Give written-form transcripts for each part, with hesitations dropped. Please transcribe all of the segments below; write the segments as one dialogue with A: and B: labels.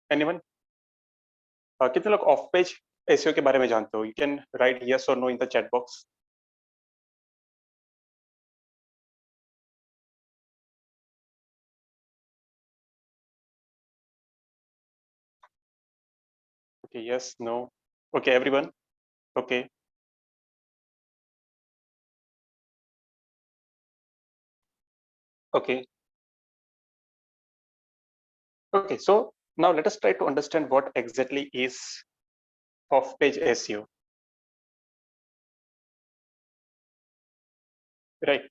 A: Anyone? कितने लोग of page SEO के बारे में जानते हो? यू कैन राइट यस और no in the chat box. Okay, yes, no. Okay, everyone. Okay. Okay. Okay, so now let us try to understand what exactly is off-page SEO. Right.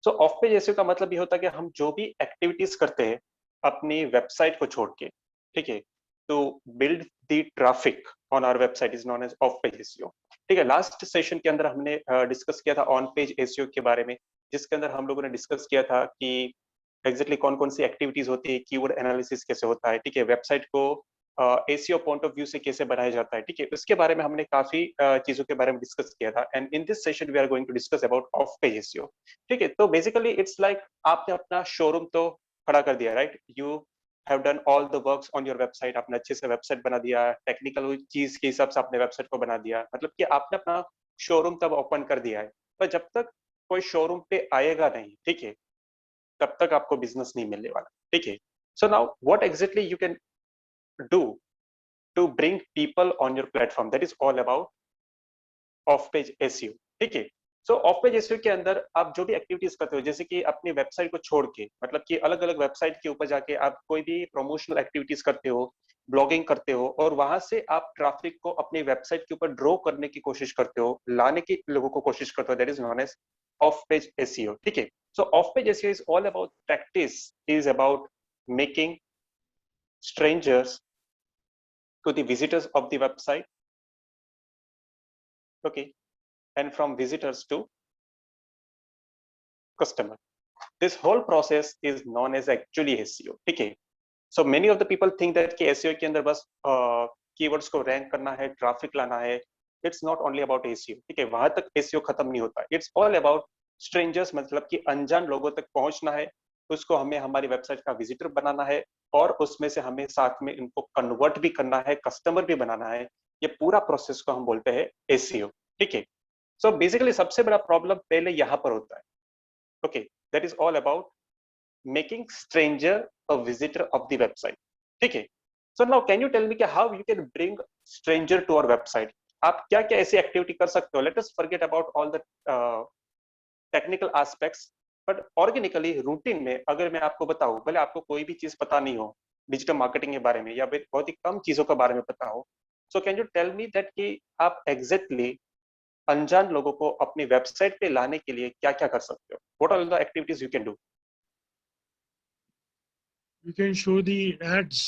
A: So off-page SEO का मतलब ये होता है कि हम जो भी एक्टिविटीज करते हैं अपनी वेबसाइट को छोड़ के, ठीक है, तो build the traffic on our website is known as off page SEO. ठीक है, लास्ट सेशन के अंदर हमने डिस्कस किया था ऑन-पेज एसईओ के बारे में, जिसके अंदर हम लोगों ने डिस्कस किया था कि एग्जैक्टली कौन कौन सी एक्टिविटीज होती है, कीवर्ड एनालिसिस कैसे होता है, ठीक है, वेबसाइट को एसईओ पॉइंट ऑफ व्यू से कैसे बनाया जाता है, ठीक है, उसके बारे में हमने काफी चीजों के बारे में डिस्कस किया था. And in this session we are going to discuss about off page SEO. ठीक है, तो बेसिकली इट्स लाइक आपने अपना शोरूम तो खड़ा कर दिया, right? You have done all the works on your website, आपने अच्छे से वेबसाइट बना दिया, टेक्निकल चीज के हिसाब से आपने वेबसाइट को बना दिया, मतलब कि आपने अपना शोरूम तब ओपन कर दिया है. पर जब तक कोई शोरूम पे आएगा नहीं, ठीक है, तब तक आपको बिजनेस नहीं मिलने वाला. ठीक है, so now what exactly you can do to bring people on your platform, that is all about off page SEO. ठीक है, सो ऑफ पेज एसईओ के अंदर आप जो भी एक्टिविटीज करते हो, जैसे कि अपनी वेबसाइट को छोड़ के, मतलब कि अलग अलग वेबसाइट के ऊपर जाके आप कोई भी प्रमोशनल एक्टिविटीज करते हो, ब्लॉगिंग करते हो, और वहां से आप ट्रैफिक को अपनी वेबसाइट के ऊपर ड्रॉ करने की कोशिश करते हो, लाने की लोगों को कोशिश करते हो, that is known as off page SEO. ठीक है, so off page SEO is all about practice, is about making strangers to the visitors of the website, okay, and from visitors to customer. This whole process is known as actually SEO. ठीक है, so many of the people think that कि SEO के अंदर बस keywords को rank करना है, traffic लाना है. It's not only about SEO. ठीक है, वहां तक SEO खत्म नहीं होता. It's all about strangers, मतलब कि अनजान लोगों तक पहुंचना है, उसको हमें हमारी वेबसाइट का विजिटर बनाना है, और उसमें से हमें साथ में इनको कन्वर्ट भी करना है, कस्टमर भी बनाना है. ये पूरा प्रोसेस को हम बोलते हैं एसईओ. ठीक है, सो बेसिकली सबसे बड़ा प्रॉब्लम पहले यहाँ पर होता है. Okay, that is all about making stranger a visitor of the website. ठीक है, so now can you tell me कि how you can bring stranger to our website? आप क्या क्या ऐसी एक्टिविटी कर सकते हो? Let us forget about all the technical aspects, but organically routine में अगर मैं आपको बताऊं, भले आपको कोई भी चीज पता नहीं हो डिजिटल मार्केटिंग के बारे में, या फिर बहुत ही कम चीजों के बारे में पता हो, so can you tell me that कि आप एग्जैक्टली अनजान लोगों को अपनी वेबसाइट पे लाने के लिए क्या क्या कर सकते हो? What are the activities you can do?
B: You can show the ads.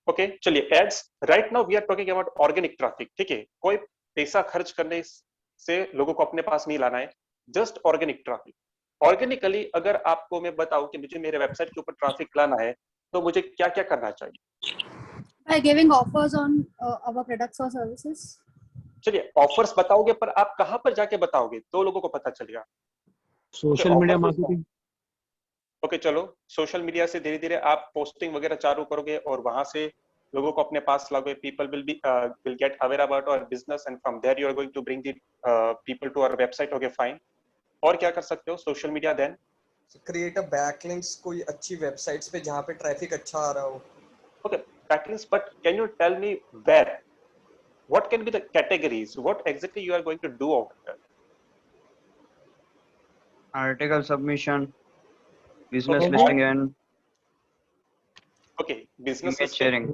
A: Okay, चलिए ads. Right now we are talking about organic traffic. ठीक है, कोई पैसा खर्च करने से लोगों को अपने पास नहीं लाना है, जस्ट ऑर्गेनिक ट्रैफिक. ऑर्गेनिकली अगर आपको मैं बताऊं कि मुझे मेरे वेबसाइट के ऊपर ट्रैफिक लाना है, तो मुझे क्या क्या करना चाहिए?
C: By giving offers on our products or services.
A: चलिए, ऑफर्स बताओगे, पर आप कहां पर जाके बताओगे तो लोगों को पता चलेगा?
B: Social media marketing.
A: ओके, चलो सोशल मीडिया से धीरे धीरे आप पोस्टिंग वगैरह चालू करोगे, और वहां से लोगों को अपने पास लाओगे. People will get aware about our business, and from there you are going to bring the people to our website. Okay, fine. और क्या कर सकते हो social media? Then
D: create a backlinks कोई अच्छी वेबसाइट्स पे जहां पे ट्रैफिक अच्छा आ रहा हो.
A: Okay, backlinks, but can you tell me where, what can be the categories, what exactly you are going to do out there?
E: Article submission, business
A: Okay.
E: listing, and
A: Okay, business
E: image sharing.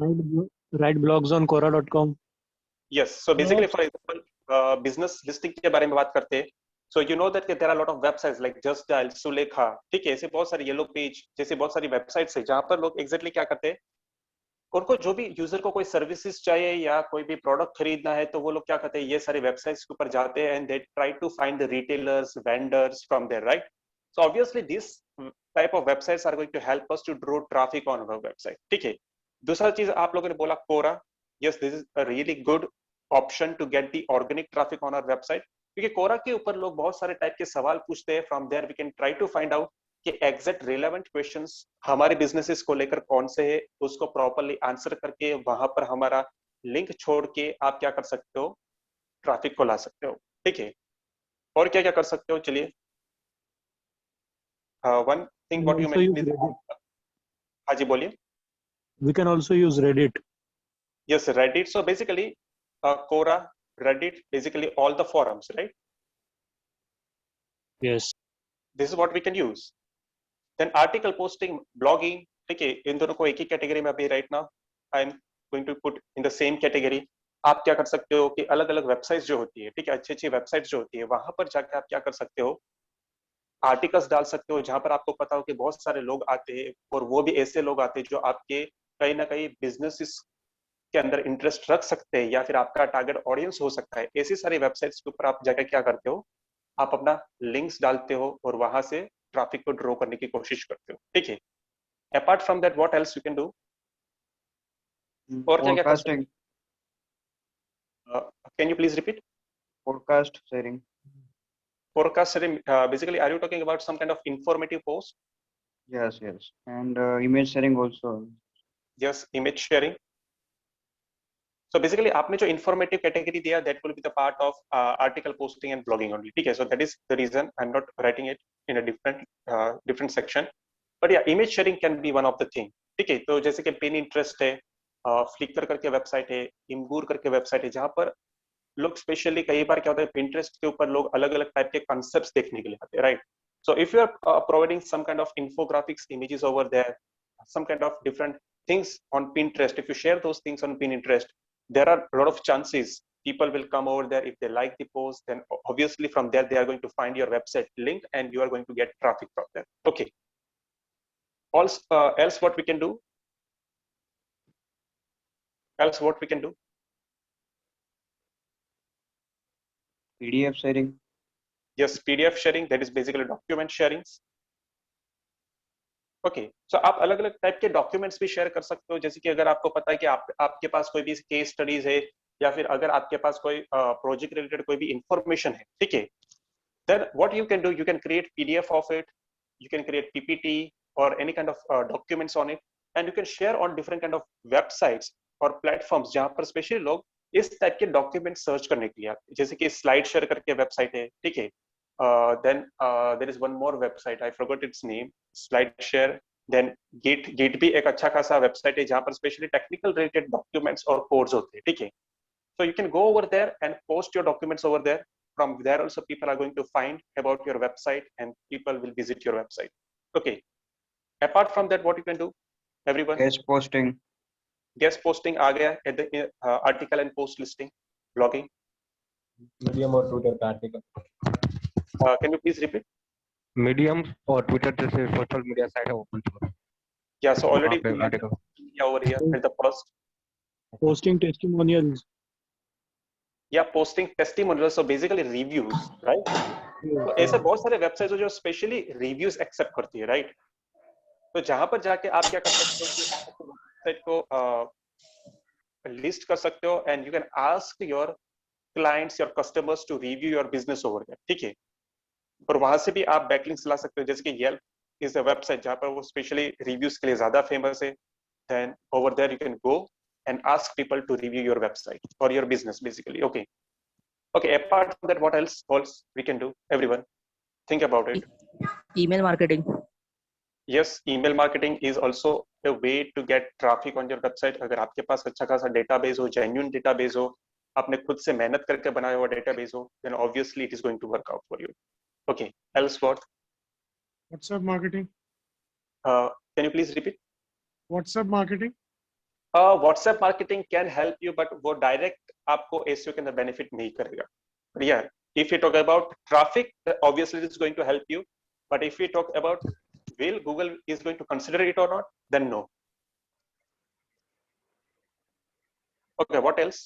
B: Write blogs on quora.com.
A: Yes, so basically for example business listing के बारे में बात करते हैं. So you know that there are a lot of websites like Just Dial, Sulekha, ठीक है, ऐसे बहुत सारी येलो पेज जैसे बहुत सारी वेबसाइट्स है, जहां पर लोग एग्जैक्टली क्या करते हैं, उनको जो भी यूजर को कोई सर्विसेज चाहिए या कोई भी प्रोडक्ट खरीदना है, तो वो लोग क्या करते हैं, ये सारी वेबसाइट्स के ऊपर जाते हैं, and they try to find the retailers, vendors from there, right? So obviously this type of websites are going to help us to draw traffic on our website. ठीक है, दूसरा चीज आप लोगों ने बोला Quora. Yes, this is a really good option to get the organic traffic on our website, क्योंकि Quora के ऊपर लोग बहुत सारे टाइप के सवाल पूछते हैं. From there we can try to find out कि एग्जैक्ट रिलेवेंट क्वेश्चंस हमारे बिजनेसेस को लेकर कौन से है, उसको प्रॉपरली आंसर करके वहां पर हमारा लिंक छोड़ के आप क्या कर सकते हो, ट्रैफिक को ला सकते हो। ठीक है, और क्या क्या कर सकते हो, चलिए। One thing what you
B: Also use
A: mention is,
B: Reddit.
A: हाँ जी बोलिए।
B: We can also use Reddit.
A: Yes, Reddit. So basically, Quora, Reddit, basically all the forums, right?
B: Yes.
A: This is what we can use. Then article posting, blogging, ठीक है, इन दोनों को एक ही category में अभी right now I am going to put in the same category. आप क्या कर सकते हो कि अलग अलग वेबसाइट्स जो होती है, ठीक है, अच्छी अच्छी वेबसाइट्स जो होती है, वहां पर जाकर आप क्या कर सकते हो, आर्टिकल्स डाल सकते हो जहां पर आपको पता हो कि बहुत सारे लोग आते हैं, और वो भी ऐसे लोग आते हैं जो आपके कहीं ना कहीं बिजनेस के अंदर इंटरेस्ट रख सकते हैं, या फिर आपका टारगेट ऑडियंस हो सकता है। ऐसी सारी वेबसाइट्स के ऊपर आप जाकर क्या करते हो, आप अपना लिंक्स डालते हो और वहां से ट्रैफिक को ड्रॉ करने की कोशिश करते हो। ठीक है, apart from that what else you can do, और क्या क्या कर सकते
E: Forecasting,
A: हो, can you please repeat.
E: forecast sharing.
A: Forecast, basically are you talking about some kind of informative post?
E: Yes, yes. And image sharing also.
A: Yes, image sharing. So basically आपने जो informative category दिया, that will be the part of article posting and blogging only. ठीक है, so that is the reason I'm not writing it in a different section. But yeah, image sharing can be one of the thing. ठीक है, तो जैसे कि Pinterest है, Flickr करके website है, Imgur करके वेबसाइट है, जहाँ पर लोग स्पेशली कई बार क्या होता है, Pinterest के ऊपर लोग अलग अलग टाइप के कॉन्सेप्ट्स देखने के लिए आते हैं, right? So if you are providing some kind of infographics images over there, some kind of different things on Pinterest, if you share those things on Pinterest, there are a lot of chances people will come over there. If they like the post, then obviously from there they are going to find your website link and you are going to get traffic from there. Okay, else what we can do,
E: PDF sharing.
A: yes, PDF sharing, that is basically document sharing. Okay, so आप अलग अलग type के documents भी share कर सकते हो, जैसे कि अगर आपको पता है कि आपके पास कोई भी केस स्टडीज है, या फिर अगर आपके पास कोई प्रोजेक्ट रिलेटेड कोई भी इंफॉर्मेशन है, ठीक है, then what you can do, you can create PDF of it, you can create PPT or any kind of documents on it, and you can share on different kind of websites or platforms जहां पर specially लोग इस type के document search करने के लिए आते हैं, जैसे कि स्लाइड शेयर करके वेबसाइट है, ठीक है, then there is one more website, I forgot its name, slide share. then Git भी एक अच्छा खासा वेबसाइट है जहां पर स्पेशली टेक्निकल रिलेटेड डॉक्यूमेंट्स और कोड्स होते हैं, ठीक है, so you can go over there and post your documents over there. From there also people are going to find about your website and people will visit your website. Okay, apart from that what you can do, everyone?
E: Guest posting.
A: Guest posting आ गया, at the article and post listing, blogging.
F: Medium और Twitter का article.
A: Can you please repeat?
F: Medium और Twitter जैसे social media site है open करो।
A: Yeah, so already
F: वहाँ पे article.
A: over here at the first.
B: Posting testimonials.
A: Yeah, posting testimonials, so basically reviews, right? तो ऐसे बहुत सारे वेबसाइट्स जो स्पेशली रिव्यूज एक्सेप्ट करती है, राइट? तो जहां पर जाके आप क्या कर सकते हो कि वेबसाइट को लिस्ट कर सकते हो, and you can ask your clients, your customers to review your business over there, ठीक है, और वहां से भी आप बैकलिंक्स ला सकते हो, जैसे कि Yelp इज अ वेबसाइट जहां पर वो स्पेशली रिव्यूज के लिए ज्यादा फेमस है, then over there you can go and ask people to review your website or your business basically. Okay, apart from that what else we can do, everyone think about it.
G: Email marketing.
A: Yes, email marketing is also a way to get traffic on your website. अगर आपके पास अच्छा खासा database हो, genuine database हो, आपने खुद से मेहनत करके बनाया हुआ database हो, then obviously it is going to work out for you. Okay, else what?
B: WhatsApp marketing.
A: Can you please repeat?
B: WhatsApp marketing.
A: WhatsApp marketing can help you, but वो direct आपको SEO के अंदर benefit नहीं करेगा. But yeah, if you talk about traffic, obviously it is going to help you. But if we talk about will Google is going to consider it or not, then no. Okay, what else?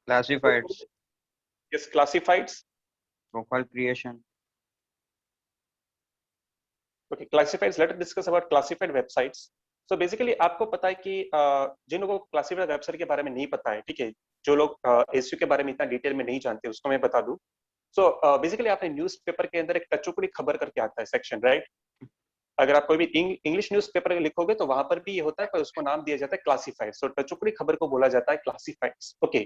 E: Classifieds.
A: Yes, classifieds.
E: Profile creation.
A: Okay, classifieds. Let us discuss about classified websites. So basically आपको पता है कि जिन लोगों को classified website के बारे में नहीं पता है, ठीक है, जो लोग एसईओ के बारे में इतना डिटेल में नहीं जानते, उसको मैं बता दूं सो बेसिकली आपने न्यूज़पेपर के अंदर एक टचुकड़ी खबर करके आता है सेक्शन, राइट? अगर आप कोई भी इंग्लिश न्यूज़पेपर लिखोगे तो वहां पर भी ये होता है, पर उसको नाम दिया जाता है क्लासिफाइड। सो टचुकड़ी खबर को बोला जाता है क्लासिफाइड्स। ओके,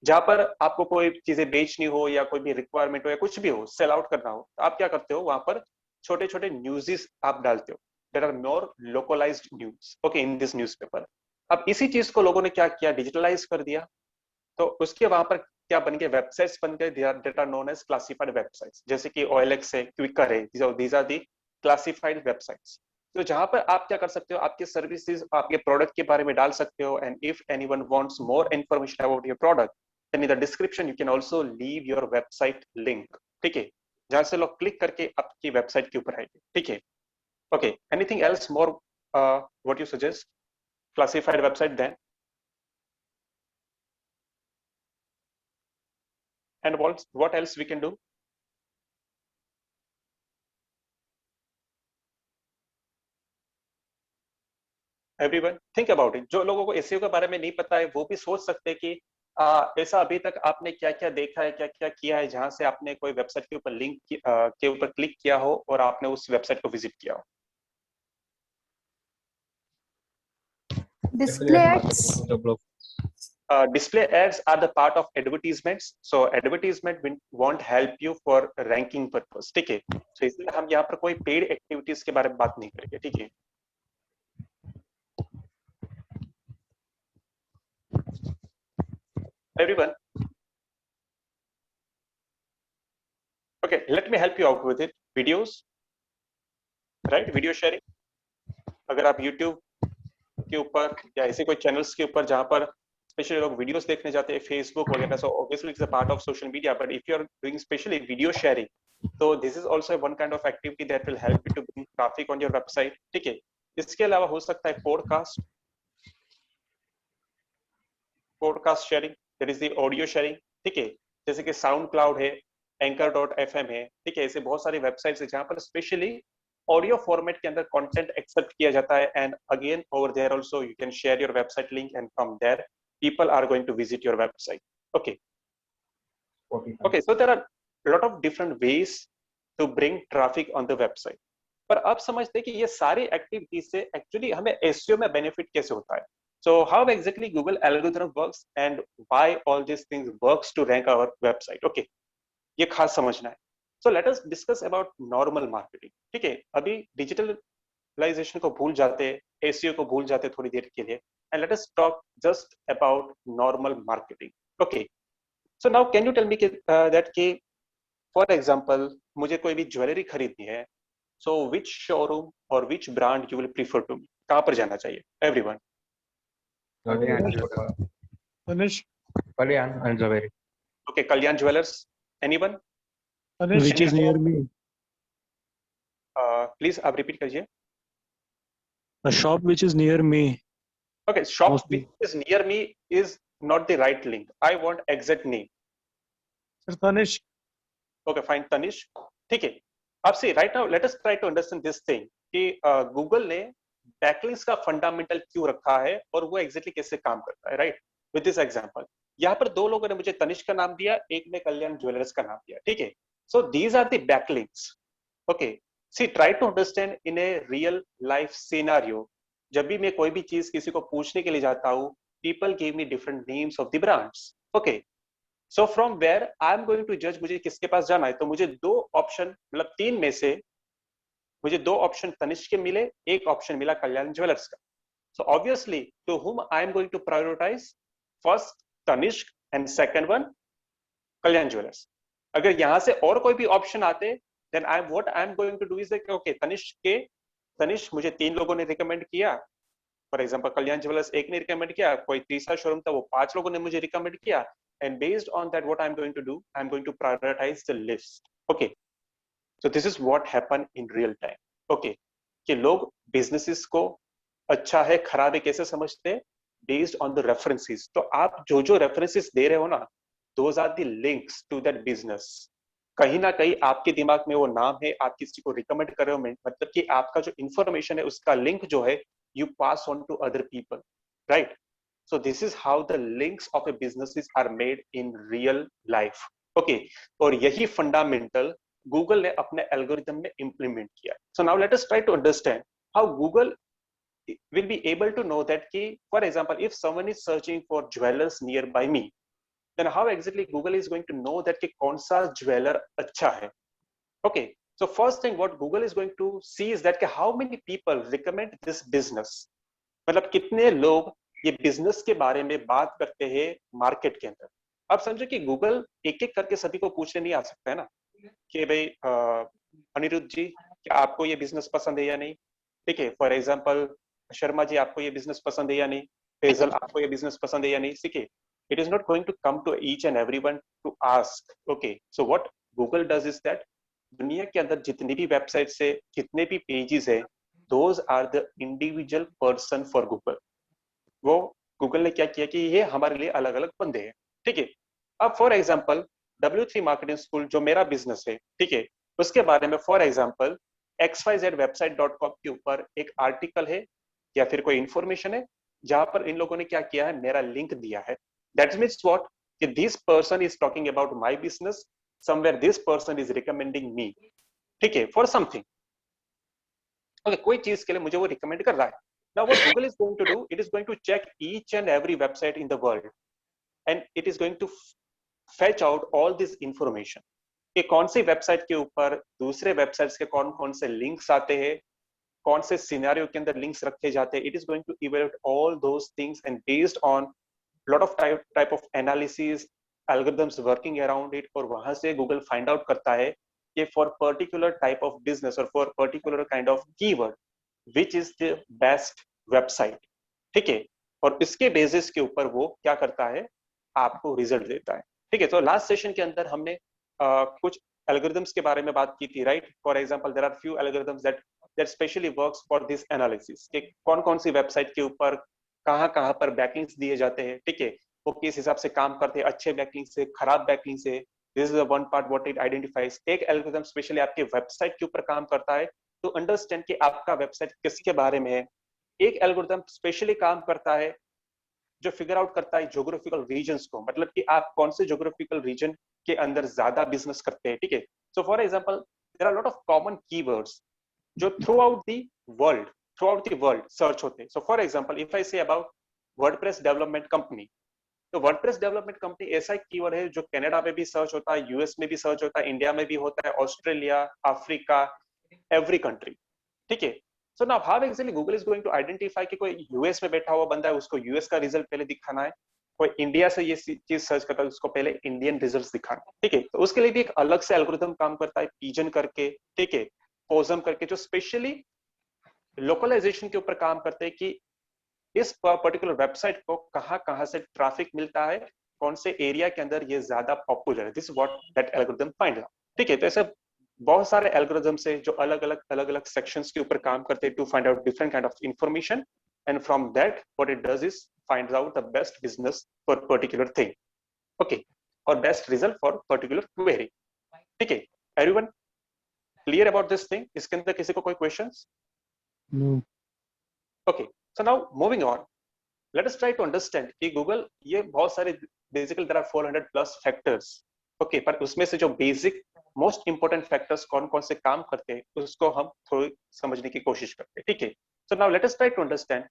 A: जहां पर आपको कोई चीजें बेचनी हो या कोई भी रिक्वायरमेंट हो या कुछ भी हो, सेल आउट करना हो, तो आप क्या करते हो, वहां पर छोटे छोटे न्यूज़ेस आप डालते हो। There are more localised news, okay, in this newspaper. अब इसी चीज को लोगों ने क्या किया, डिजिटलाइज कर दिया। तो उसके वहां पर क्या बन गए, वेबसाइट्स बन गए, data known as classified websites, जैसे कि OLX है, क्विकर है, these are the classified websites. तो जहां पर आप क्या कर सकते हो, आपके सर्विसेज, आपके प्रोडक्ट के बारे में डाल सकते हो, and if anyone wants more information about your product, then in the description you can also leave your website link, ठीक है, जहां से लोग क्लिक करके आपकी वेबसाइट के ऊपर आएंगे, ठीक है। Okay, anything else more what you suggest, classified website then, and what else we can do? Everyone think about it. जो लोगों को SEO के बारे में नहीं पता है वो भी सोच सकते हैं कि ऐसा अभी तक आपने क्या क्या देखा है, क्या क्या किया है, जहां से आपने कोई वेबसाइट के ऊपर लिंक के ऊपर क्लिक किया हो और आपने उस वेबसाइट को विजिट किया हो।
C: Display ads.
A: Display ads are the part of advertisements, so advertisement won't help you for ranking purpose, ठीक है। so इसलिए हम यहाँ पर कोई पेड एक्टिविटीज के बारे में बात नहीं करेंगे, ठीक है। Everyone, okay, let me help you out with it. Videos, right? Video sharing. अगर आप YouTube के ऊपर या ऐसे कोई चैनल्स के ऊपर जहां पर स्पेशली लोग वीडियोस देखने जाते हैं, फेसबुक वगैरह, so obviously it's a part of social media, but if you are doing specially video sharing, तो this is also one kind of activity that will help you to bring traffic on your website, ठीक है। इसके अलावा हो सकता है podcast sharing, that is the audio sharing, ठीक है, जैसे कि साउंड क्लाउड है, Anchor.fm है, ठीक है। ऐसे बहुत सारी वेबसाइट्स है जहां पर स्पेशली ऑडियो फॉर्मेट के अंदर कंटेंट एक्सेप्ट किया जाता है, and again over there also you can share your website link, and from there people are going to visit your website. Okay, so there are a lot of different ways to bring traffic on the website. पर अब समझते हैं कि ये सारी activities से actually हमें SEO में बेनिफिट कैसे होता है। So how exactly Google algorithm works and why all these things works to rank our website. Okay, ये खास समझना है। So let us discuss about normal marketing. ठीक है, अभी डिजिटलाइजेशन को भूल जाते, SEO को भूल जाते थोड़ी देर के लिए, and let us talk just about normal marketing. Okay, so now can you tell me that कि for example मुझे कोई भी ज्वेलरी खरीदनी है, so which showroom or which brand you will prefer to me? कहाँ पर जाना चाहिए? Everyone.
B: Tanish,
F: Kalyan and Zaveri.
A: Okay, Kalyan Jewelers. Anyone?
B: Tanish, which is near me?
A: Please आप repeat कीजिए.
B: A shop which is near me.
A: Okay, shop
B: Mostly.
A: which is near me is not the right link. I want exact name.
B: Sir, Tanish.
A: Okay, fine, Tanish. ठीक है. अब see, right now let us try to understand this thing कि Google ने backlinks का fundamental क्यों रखा है और वो exactly कैसे काम करता है, right? With this example, यहाँ पर दो लोगों ने मुझे तनिष का नाम दिया, एक ने कल्याण ज्वेलर्स का नाम दिया, ठीक है। So these are the backlinks. Okay. See, try to understand in a real life scenario. जब भी मैं कोई भी चीज किसी को पूछने के लिए जाता हूँ, people give me different names of the brands. Okay. So from where I am going to judge मुझे किसके पास जाना है, तो मुझे दो ऑप्शन, मतलब तीन में से मुझे दो ऑप्शन तनिष्क के मिले, एक ऑप्शन मिला कल्याण ज्वेलर्स का। So obviously to whom I am going to prioritize? First Tanishq and second one Kalyan jewellers. अगर यहाँ से और कोई भी ऑप्शन आते, then what I am going to do is that okay, Tanishq मुझे तीन लोगों ने रिकमेंड किया, फॉर एग्जांपल कल्याण ज्वेलर्स एक ने रिकमेंड किया, कोई तीसरा शोरूम था वो 5 लोगों ने मुझे रिकमेंड किया, and based on that what I am going to do, I am going to prioritize the list. Okay, so this is what happen in real time. Okay, कि लोग बिजनेसेस को अच्छा है खराब है कैसे समझते हैं, based on the references. तो आप जो जो रेफरेंसेस दे रहे हो ना, those are the links to that business. कहीं ना कहीं आपके दिमाग में वो नाम है, आप किसी को रिकमेंड कर रहे हो, मतलब कि आपका जो इंफॉर्मेशन है उसका लिंक जो है you pass on to other people, right? So this is how the links of a businesses are made in real life. Okay और यही फंडामेंटल गूगल ने अपने एल्गोरिथम में इंप्लीमेंट किया. So now let us try to understand how Google will be able to know that ki, for example, if someone is searching for jewelers nearby me, then how exactly Google is going to know that कि कौन सा jeweler अच्छा है. Okay, so first thing what Google is going to see is that कि how many people recommend this business. मतलब कितने लोग ये बिजनेस के बारे में बात करते हैं मार्केट के अंदर. अब समझो कि गूगल एक एक करके सभी को पूछने नहीं आ सकता है ना कि भाई अनिरुद्ध जी क्या आपको ये बिजनेस पसंद है या नहीं. ठीक है, फॉर एग्जाम्पल शर्मा जी आपको ये बिजनेस पसंद है या नहीं, फैजल आपको ये बिजनेस पसंद है या नहीं. ठीक है, it is not going to come to each and everyone to ask. Okay, so what Google does is that दुनिया के अंदर जितनी भी वेबसाइट से जितने भी पेजेस है those are the individual person for Google. वो गूगल ने क्या किया कि ये हमारे लिए अलग अलग बंदे हैं. ठीक है, अब for example W3 marketing school जो मेरा बिजनेस है, ठीक है, उसके बारे में फॉर एग्जाम्पल xyzwebsite.com के ऊपर एक आर्टिकल है या फिर कोई इंफॉर्मेशन है जहां पर इन लोगों ने क्या किया है, मेरा लिंक दिया है. दैट मीन्स व्हाट कि this person is talking about my business, somewhere this person is recommending me. ठीक है, फॉर समथिंग. ओके, कोई चीज के लिए मुझे वो रिकमेंड कर रहा है. Now what Google is going to do, it is going to check each and every website in the world and it is going to fetch out all this information कि कौन सी वेबसाइट के ऊपर दूसरे websites के कौन कौन से links आते हैं, कौन से सिनेरियो के अंदर लिंक्स रखे जाते हैं. It is going to evaluate all those things and based on lot of type of analysis algorithms working around it. और वहां से गूगल फाइंड आउट करता है कि for particular type of business और for particular kind of keyword which is the best website. ठीक है, और इसके बेसिस के ऊपर वो क्या करता है, आपको रिजल्ट देता है. ठीक है, तो लास्ट सेशन के अंदर हमने कुछ एल्गोरिथम्स के बारे में बात की थी, right. For example there are few algorithms that specially works for this analysis कि कौन कौन सी वेबसाइट के ऊपर कहां पर बैकलिंक्स दिए जाते हैं. ठीक है, वो किस हिसाब से काम करते हैं, अच्छे बैकलिंक से, खराब बैकलिंक से. This is the one part what it identifies. एक एल्गोरिथम स्पेशली आपके वेबसाइट के ऊपर काम करता है टू अंडरस्टैंड कि आपका वेबसाइट किसके बारे में है. एक एल्गोरिथम स्पेशली काम करता है जो फिगर आउट करता है ज्योग्राफिकल रीजन्स को, मतलब कि आप कौन से ज्योग्राफिकल रीजन के अंदर ज्यादा बिजनेस करते हैं. ठीक है, so for example there are lot of common keywords जो throughout the world search होते हैं. So for example if I say about WordPress development company, तो वर्डप्रेस डेवलपमेंट कंपनी ऐसा एक कीवर्ड है जो कनाडा में भी सर्च होता है, यूएस में भी सर्च होता है, इंडिया में भी होता है, ऑस्ट्रेलिया, अफ्रीका, एवरी कंट्री. ठीक है, so now how actually Google is going to identify कि कोई यूएस में बैठा हुआ बंदा है उसको यूएस का रिजल्ट पहले दिखाना है, कोई इंडिया से ये चीज सर्च करता है उसको पहले इंडियन रिजल्ट्स दिखाना है. ठीक है, तो उसके लिए भी एक अलग से एल्गोरिथम काम करता है, पिजन करके, ठीक है, पोजम करके, जो स्पेशली लोकलाइजेशन के ऊपर काम करते हैं कि इस पर्टिकुलर वेबसाइट को कहां से ट्रैफिक मिलता है, कौन से एरिया के अंदर ये ज्यादा पॉपुलर है. This what that algorithm find out. ठीक है, तो ऐसे बहुत सारे एल्गोरिथम्स है जो अलग अलग सेक्शंस के ऊपर काम करते हैं to find out different kind of information and from that what it does is finds out the best business for particular thing. Okay, और best result for particular query. ठीक है, everyone clear about this thing? इसके अंदर किसी को कोई questions?
B: No.
A: Okay, so now moving on, let us try to understand कि Google ये बहुत सारे basically there are 400 plus factors. Okay, पर उसमें से जो बेसिक मोस्ट इंपोर्टेंट फैक्टर्स कौन कौन से काम करते हैं उसको हम थोड़ी समझने की कोशिश करते हैं. ठीक है, so now let us try to understand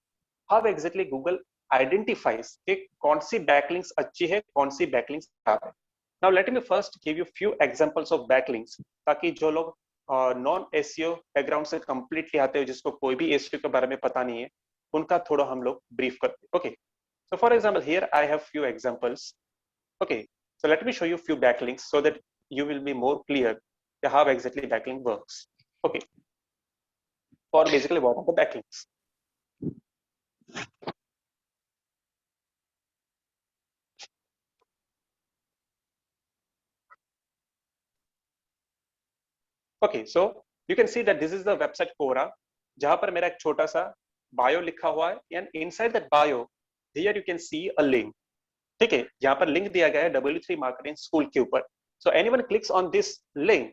A: how exactly Google identifies कि कौन सी बैकलिंक्स अच्छी है, कौन सी बैकलिंक्स खराब है. Now let me first give you few examples of backlinks, ताकि जो लोग नॉन एसईओ बैकग्राउंड से कंप्लीटली आते हैं, जिसको कोई भी एसईओ के बारे में पता नहीं है, उनका थोड़ा हम लोग ब्रीफ करते हैं. Okay, so for example here I have few examples. Okay, so let me show you few backlinks so that you will be more clear how exactly backlink works. Okay, for basically what are the backlinks? Okay, so you can see that this is the website Quora, जहां पर मेरा एक छोटा सा bio लिखा हुआ है, and inside that bio here you can see a link. ठीक है, यहाँ पर लिंक दिया गया है W3 मार्केटिंग स्कूल के ऊपर. So anyone clicks on this link,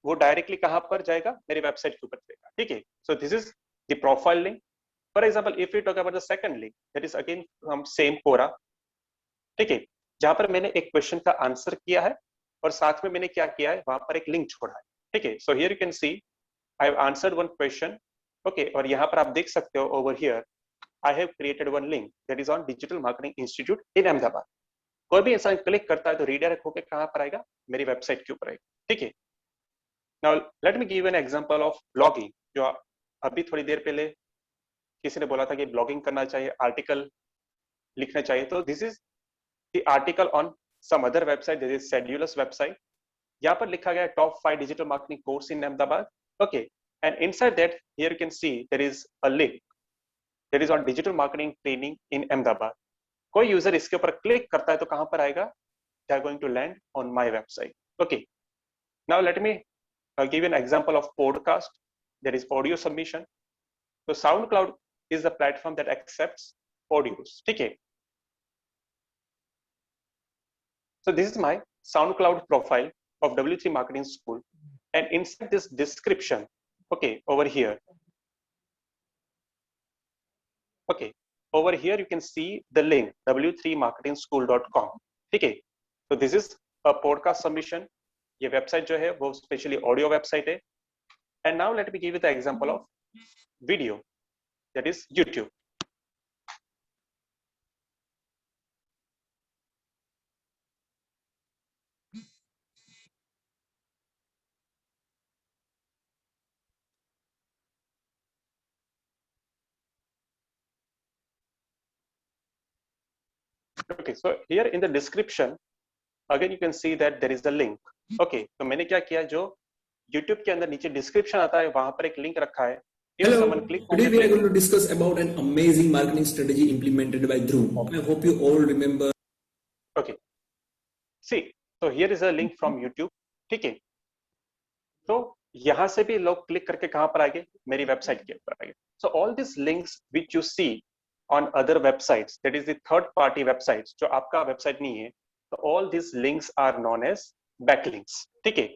A: वो डायरेक्टली कहां पर जाएगा, मेरी वेबसाइट के ऊपर जाएगा. ठीक है, so this is the profile link. For example if you talk about the second link, that is again from same Quora. ठीक है, जहां पर मैंने एक क्वेश्चन का आंसर किया है और साथ में मैंने क्या किया है, वहां पर एक लिंक छोड़ा है, ठीक है। सो here you can C I have answered one question, okay, और यहाँ पर आप देख सकते हो over here I have created one link that is on digital marketing institute इन अहमदाबाद। कोई भी इंसान क्लिक करता है तो रीडायरेक्ट होकर कहाँ पर आएगा, मेरी वेबसाइट के ऊपर आएगा, ठीक है। Now let me give an example of blogging, जो अभी थोड़ी देर पहले किसी ने बोला था कि ब्लॉगिंग करना चाहिए, आर्टिकल लिखना चाहिए, तो this is the article on some other website, this is schedulers website. यहाँ पर लिखा गया top 5 digital marketing course in Ahmedabad, okay, and inside that here you can see there is a link that is on digital marketing training in Ahmedabad. कोई user इसके ऊपर click करता है तो कहां पर आएगा, they are going to land on my website, okay. Now let me give an example of podcast, that is audio submission. तो SoundCloud is the platform that accepts audios, ठीक है। So this is my SoundCloud profile of W3 Marketing School, and inside this description, okay, over here, okay, over here you can see the link w3marketingschool.com, ठीक है। So this is a podcast submission, ये website जो है वो specially audio website है। And now let me give you the example of video, that is YouTube. Okay, so here in the description again you can see that there is a link, okay। तो मैंने क्या किया, जो YouTube के अंदर नीचे description आता है वहां पर एक लिंक रखा है। If
G: Hello,
A: someone click on
G: today
A: that
G: we are
A: link,
G: going to discuss about an amazing marketing strategy implemented by Dhruv. I hope you all remember.
A: okay, see, so here is a link from YouTube, ठीक है। तो यहाँ से भी लोग click करके कहाँ पर आएंगे, मेरी वेबसाइट के ऊपर आएंगे। So all these links which you see on other websites, that is the third party websites, जो आपका वेबसाइट नहीं है, तो all these links are known as backlinks, ठीक है।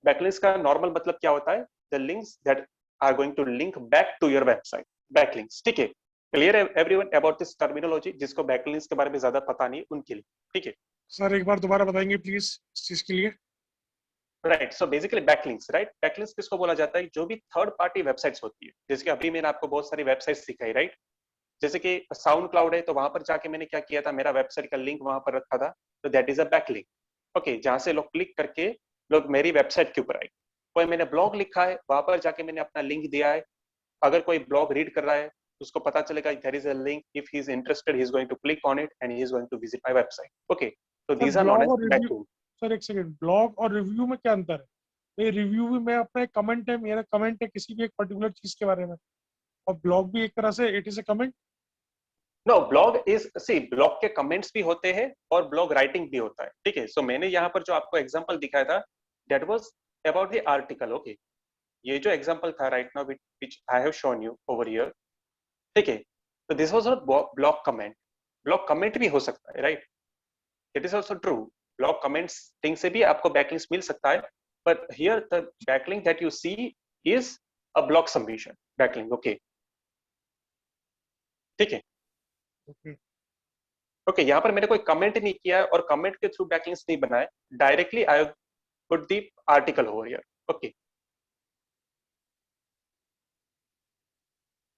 A: backlinks का नॉर्मल मतलब क्या होता है, the links that are going to link back to your website, backlinks, ठीक है। Clear everyone about this terminology, जिसको बैकलिंक्स के बारे में ज्यादा पता नहीं उनके लिए, ठीक है।
B: सर एक बार दोबारा बताएंगे प्लीज इस चीज के लिए।
A: Right, so basically backlinks, right, backlinks किसको बोला जाता है, जो भी थर्ड पार्टी वेबसाइट्स होती है। जैसे कि अभी मैंने आपको बहुत सारी वेबसाइट्स दिखाई, राइट, जैसे कि SoundCloud है, तो वहां पर जाके मैंने क्या किया था, मेरा वेबसाइट का लिंक वहां पर रखा था, तो that is a backlink, okay, जहां से लोग क्लिक करके लोग मेरी वेबसाइट के ऊपर आए। कोई मैंने ब्लॉग लिखा है, वहां पर जाके मैंने अपना लिंक दिया है, अगर कोई ब्लॉग रीड कर रहा है उसको पता चलेगा there is a link, if he is interested he is going to click on it and he is going to visit my website, okay. तो these are known as backlink.
B: Sir एक second, blog और review में क्या अंतर है? ये review भी मैं अपना एक कमेंट है, मेरा कमेंट है किसी भी एक पर्टिकुलर चीज के बारे में, और ब्लॉग भी एक तरह से it is a comment.
A: No, blog is, see, blog के कमेंट्स भी होते हैं और ब्लॉग राइटिंग भी होता है, ठीक है। सो मैंने यहाँ पर जो आपको एग्जांपल दिखाया था that was about the article, okay. ये जो एग्जांपल था right now which I have shown you over here, ठीक है। तो this was not blog comment, blog comment भी हो सकता है, right, it is also true, blog comments thing से भी आपको बैकलिंक्स मिल सकता है, but here the backlink that you see is a blog submission backlink, okay, ठीक है। ओके, यहाँ पर मैंने कोई कमेंट नहीं किया है और कमेंट के थ्रू बैकलिंक्स नहीं बनाए, directly I put the article over here, okay.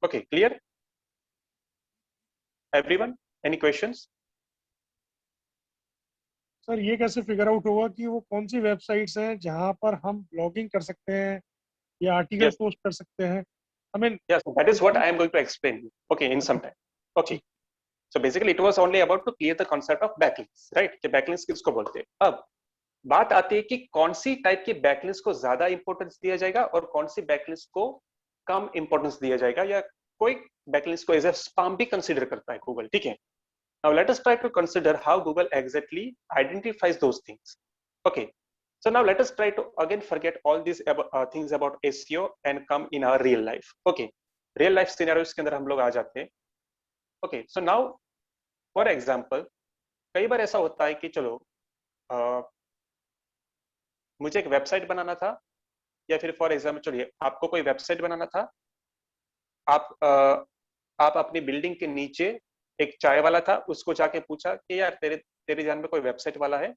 A: Okay, clear? Everyone, any questions?
B: Sir ये कैसे फिगर आउट होगा कि वो कौन सी वेबसाइट्स हैं जहां पर हम ब्लॉगिंग कर सकते हैं या आर्टिकल
A: Yes.
B: पोस्ट कर सकते हैं? I mean
A: Yes, that is what I am going to explain. Okay, in some time. Okay. So basically, it was only about to clear the concept of backlinks, right? कि backlinks किसको बोलते हैं? अब बात आती है कि कौन सी टाइप की backlinks को ज्यादा इंपॉर्टेंस दिया जाएगा और कौन सी backlinks को कम इंपॉर्टेंस दिया जाएगा, या कोई backlinks को एज ए स्पैम भी कंसीडर करता है गूगल, ठीक है। Now let us try to consider how Google exactly identifies those things. Okay, so now let us try to again forget all these things about SEO and come in our real life. Okay, real life scenarios के अंदर हम लोग आ जाते हैं। Okay, so now for example, कई बार ऐसा होता है कि चलो मुझे एक वेबसाइट बनाना था, या फिर फॉर एग्जाम्पल चलिए आपको कोई वेबसाइट बनाना था, आप अपनी बिल्डिंग के नीचे एक चाय वाला था, उसको जाके पूछा कि यार तेरे जान में कोई वेबसाइट वाला है,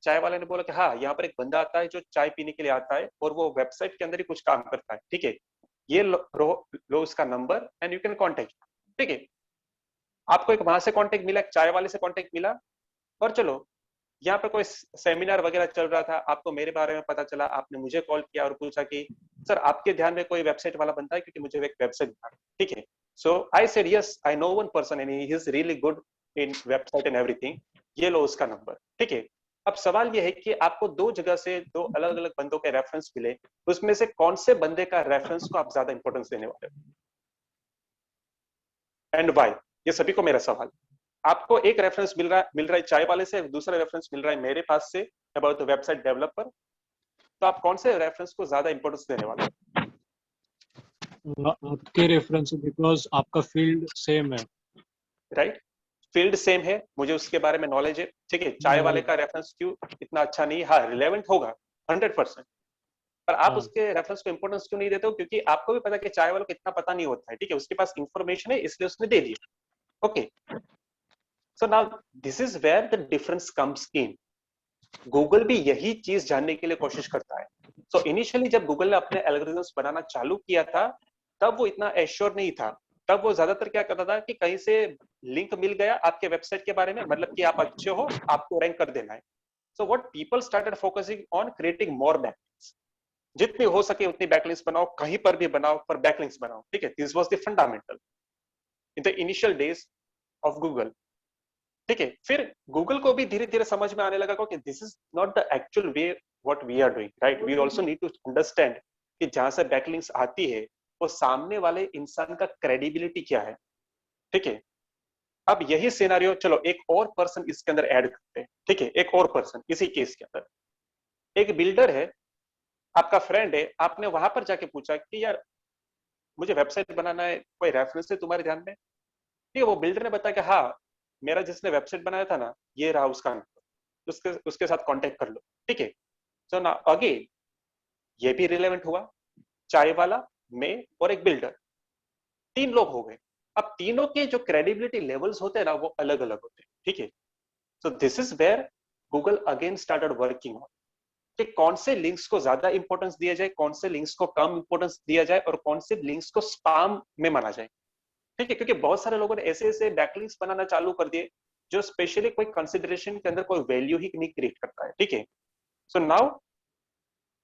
A: चाय वाले ने बोला कि हाँ यहाँ पर एक बंदा आता है जो चाय पीने के लिए आता है और वो वेबसाइट के अंदर ही कुछ काम करता है, ठीक है, ये लो उसका number and you can contact, ठीक है। आपको एक वहां से कॉन्टेक्ट मिला, एक चाय वाले से कॉन्टेक्ट मिला, और चलो यहाँ पे कोई सेमिनार वगैरह चल रहा था, आपको मेरे बारे में पता चला, आपने मुझे कॉल किया और पूछा कि सर आपके ध्यान में कोई वेबसाइट वाला बनता है क्योंकि मुझे एक वेबसाइट बनाना, ठीक है। So I said yes, I know one person and he is really good in website and everything, ये लो उसका नंबर, ठीक है। अब सवाल ये है कि आपको दो जगह से दो अलग अलग बंदों के रेफरेंस मिले, उसमें से कौन से बंदे का रेफरेंस को आप ज्यादा इंपॉर्टेंस देने वाले हो, एंड व्हाई, ये सभी को मेरा सवाल। आपको एक रेफरेंस मिल रहा है चाय वाले से, दूसरा रेफरेंस मिल रहा है मेरे पास say about the website developer, तो आप कौन से रेफरेंस को ज्यादा इंपॉर्टेंस देने वाले हो?
H: आपके रेफरेंस, बिकॉज आपका फील्ड सेम है,
A: राइट, फील्ड सेम है, मुझे उसके बारे में नॉलेज है, ठीक है। चाय वाले का रेफरेंस क्यों इतना अच्छा नहीं, हाँ रिलेवेंट होगा 100%, पर आप
H: हाँ।
A: उसके रेफरेंस को इंपॉर्टेंस क्यों नहीं देते हो? क्योंकि आपको भी पता है कि चाय वालों को इतना पता नहीं होता है, ठीक है, उसके पास इंफॉर्मेशन है इसलिए उसने दे दिया, okay. So now this is where the difference comes in. Google भी यही चीज जानने के लिए कोशिश करता है। सो इनिशियली जब गूगल ने अपने एल्गोरिथम्स बनाना चालू किया था, तब वो इतना एश्योर नहीं था, तब वो ज्यादातर क्या करता था कि कहीं से लिंक मिल गया आपके वेबसाइट के बारे में, मतलब कि आप अच्छे हो, आपको रैंक कर देना है। So what people started focusing on creating more backlinks, जितनी हो सके उतनी बैकलिंक्स बनाओ, कहीं पर भी बनाओ पर बैकलिंक्स बनाओ, ठीक है। This was the fundamental in the initial days of Google, ठीक है। फिर गूगल को भी धीरे धीरे समझ में आने लगा कि this is not the actual way what we are doing, right, we also need to understand कि जहां से बैकलिंक्स आती है वो सामने वाले इंसान का क्रेडिबिलिटी क्या है, ठीक है। अब यही सिनेरियो, चलो एक और पर्सन इसके अंदर ऐड करते हैं, ठीक है, एक और पर्सन इसी केस के अंदर, एक बिल्डर है, आपका फ्रेंड है, आपने वहां पर जाके पूछा कि यार मुझे वेबसाइट बनाना है, कोई रेफरेंस है तुम्हारे ध्यान में, ठीक है। वो बिल्डर ने बताया कि हाँ मेरा जिसने वेबसाइट बनाया था ना, ये रहा उसका नंबर, उसके साथ कांटेक्ट कर लो, ठीक है। सो ना अगेन ये भी रिलेवेंट हुआ, चाय वाला, मैं और एक बिल्डर, 3 लोग हो गए। अब तीनों के जो क्रेडिबिलिटी लेवल्स होते हैं ना वो अलग अलग होते हैं, ठीक है। So this is where Google again started working on कि कौन से लिंक्स को ज्यादा इंपॉर्टेंस दिया जाए, कौन से लिंक्स को कम इंपॉर्टेंस दिया जाए, और कौन से लिंक्स को स्पैम में माना जाए, ठीक है। क्योंकि बहुत सारे लोगों ने ऐसे ऐसे बैकलिंक्स बनाना चालू कर दिए जो स्पेशली कोई कंसिडरेशन के अंदर कोई वैल्यू ही नहीं क्रिएट करता है, ठीक है। So now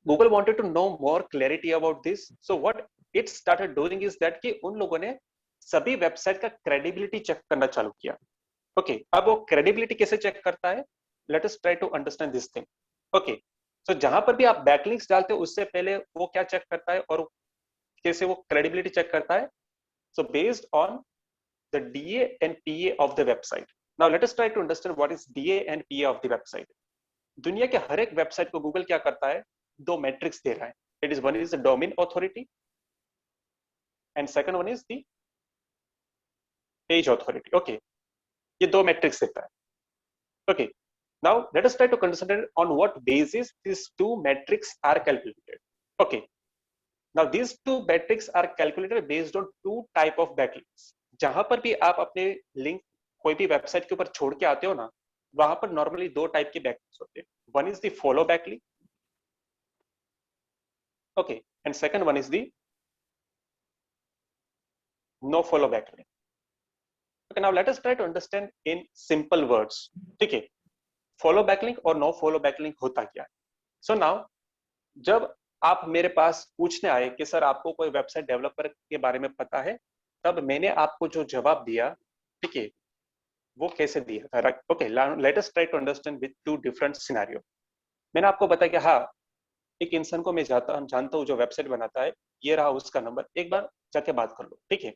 A: Google wanted to know more clarity about this, so what it started doing is that कि उन लोगों ने सभी वेबसाइट का क्रेडिबिलिटी चेक करना चालू किया, ओके। अब वो क्रेडिबिलिटी कैसे चेक करता है, let us try to understand this thing, okay. So जहां पर भी आप बैकलिंक्स डालते हो उससे पहले वो क्या चेक करता है और कैसे वो क्रेडिबिलिटी चेक करता है? So based on the DA and PA of the website. Now let us try to understand what is DA and PA of the website. दुनिया के हर एक वेबसाइट को गूगल क्या करता है, दो मैट्रिक्स दे रहा है। It is one is the domain authority and second one is the page authority. Okay, ये दो मैट्रिक्स देता है। Okay, now let us try to understand on what basis these two metrics are calculated. Okay. Now these two metrics are calculated based on two type of backlinks. जहां पर भी आप अपने link कोई भी वेबसाइट के ऊपर छोड़ के आते हो ना, वहां पर नॉर्मली दो टाइप के बैकलिंक्स होते हैं। One is the follow backlink, okay, and second one is the no follow backlink. Okay, now let us try to understand in simple words, ठीक है, फॉलो बैकलिंक और नो फॉलो बैकलिंक होता क्या है। So now जब आप मेरे पास पूछने आए कि सर आपको कोई वेबसाइट डेवलपर के बारे में पता है, तब मैंने आपको जो जवाब दिया, ठीक है, वो कैसे दिया था, okay. Let us try to understand with two different scenario. मैंने आपको बताया कि हाँ एक इंसान को मैं जानता हूँ जो वेबसाइट बनाता है, ये रहा उसका नंबर, एक बार जाके बात कर लो, ठीक है।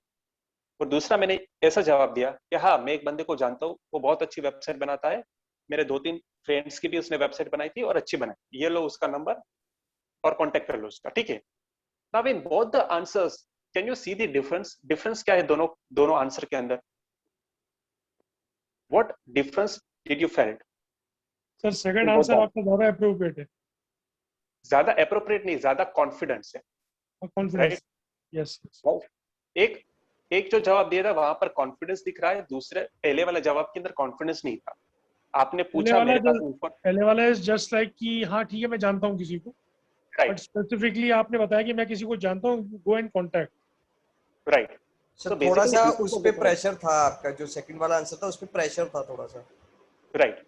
A: और दूसरा मैंने ऐसा जवाब दिया कि हाँ मैं एक बंदे को जानता हूँ, वो बहुत अच्छी वेबसाइट बनाता है, मेरे 2-3 फ्रेंड्स की भी उसने वेबसाइट बनाई थी और अच्छी बनाई, ये लो उसका नंबर और कांटेक्ट कर लो उसका, ठीक है। Now in both the answers can you see the difference क्या है दोनों आंसर के अंदर? What difference did you felt?
B: Sir second answer आपका ज्यादा अप्रोप्रिएट है,
A: ज्यादा अप्रोप्रिएट नहीं, ज्यादा कॉन्फिडेंस है,
B: कॉन्फिडेंस, यस।
A: एक जो जवाब दिया था वहां पर कॉन्फिडेंस दिख रहा है, दूसरे पहले वाला जवाब के अंदर कॉन्फिडेंस नहीं था। आपने पूछा मेरे पास ऊपर,
B: पहले वाला इज जस्ट लाइक कि हाँ ठीक है मैं जानता हूँ किसी को, बट
A: राइट
B: स्पेसिफिकली आपने बताया कि मैं किसी को जानता हूँ, go and contact.
A: Right.
D: Sir
A: So
D: थोड़ा
A: basically
D: सा
A: people
D: उस
A: को
D: पे
A: बताओ।
D: प्रेशर था, आपका जो सेकंड वाला आंसर था उस पे प्रेशर था थोड़ा सा।
A: Right.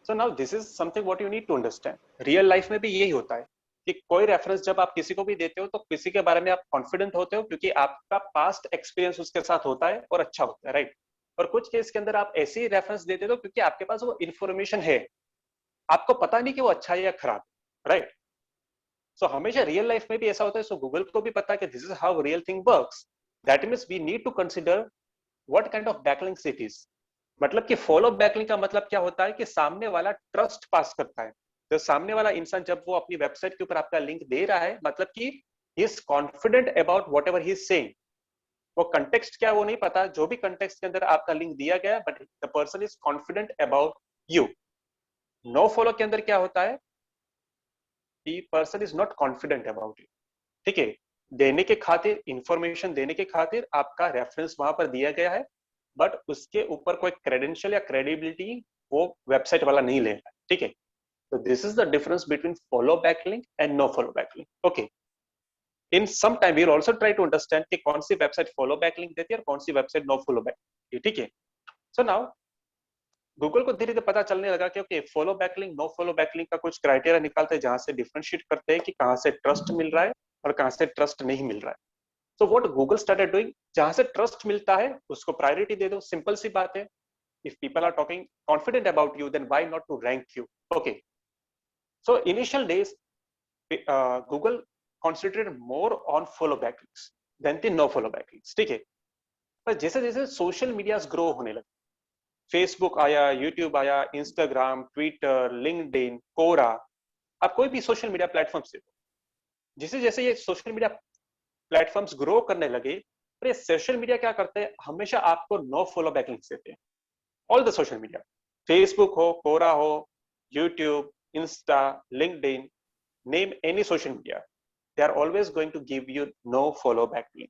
A: So now this is something what you need to understand. Real life में भी यही होता है कि कोई रेफरेंस जब आप किसी को भी देते हो तो किसी के बारे में आप कॉन्फिडेंट होते हो क्योंकि आपका पास्ट एक्सपीरियंस उसके साथ होता है और अच्छा होता है, राइट। और कुछ केस के अंदर आप ऐसी रेफरेंस देते हो क्योंकि आपके पास वो इन्फॉर्मेशन है, आपको पता नहीं कि वो अच्छा है या खराब, राइट। सो हमेशा रियल लाइफ में भी ऐसा होता है। सो गूगल को भी पता है कि this is how real thing works. That means we need to consider what kind of backlinks it is. मतलब कि फॉलो बैकलिंक का मतलब क्या होता है कि सामने वाला ट्रस्ट पास करता है। तो सामने वाला इंसान जब वो अपनी वेबसाइट के ऊपर आपका लिंक दे रहा है, मतलब कि he is confident about what ever he is saying. वो कंटेक्स्ट क्या वो नहीं पता, जो भी कंटेक्स्ट के अंदर आपका लिंक दिया गया, but the person is confident about you. No follow के अंदर क्या होता है, the person is not confident about it, ठीक है। देने के खातिर, इंफॉर्मेशन देने के खातिर आपका रेफरेंस वहां पर दिया गया है, बट उसके ऊपर कोई क्रेडेंशियल या क्रेडिबिलिटी वो वेबसाइट वाला नहीं ले रहा है, ठीक है। तो this is the difference between follow backlink and no follow backlink, okay. In some time we will also try to understand कि कौन सी वेबसाइट फॉलो बैकलिंक देती है और कौन सी वेबसाइट नो फॉलो बैकलिंक, ठीक है। सो नाउ गूगल को धीरे धीरे पता चलने लगा कि okay follow backlink no follow backlink का कुछ क्राइटेरिया निकालते हैं जहां से डिफरेंशिएट करते हैं कि कहां से ट्रस्ट मिल रहा है और कहां से ट्रस्ट नहीं मिल रहा है। So what Google started doing, जहां से ट्रस्ट मिलता है उसको प्रायोरिटी दे दो, सिंपल सी बात है। If people are talking confident about you then why not to rank you, okay. So initial days Google concentrated more on follow backlinks than the no follow backlinks, ठीक है। पर जैसे जैसे सोशल मीडियाज ग्रो होने लगे, Facebook आया, YouTube आया, Instagram, Twitter, LinkedIn, कोरा, आप कोई भी सोशल मीडिया प्लेटफॉर्म से, जैसे जैसे ये सोशल मीडिया प्लेटफॉर्म्स ग्रो करने लगे, तो ये सोशल मीडिया क्या करते हैं, हमेशा आपको नो फॉलो बैकलिंक्स देते हैं। All the social media, Facebook हो, कोरा हो, YouTube, Insta, LinkedIn, name any social media, they are always going to give you no follow backlink.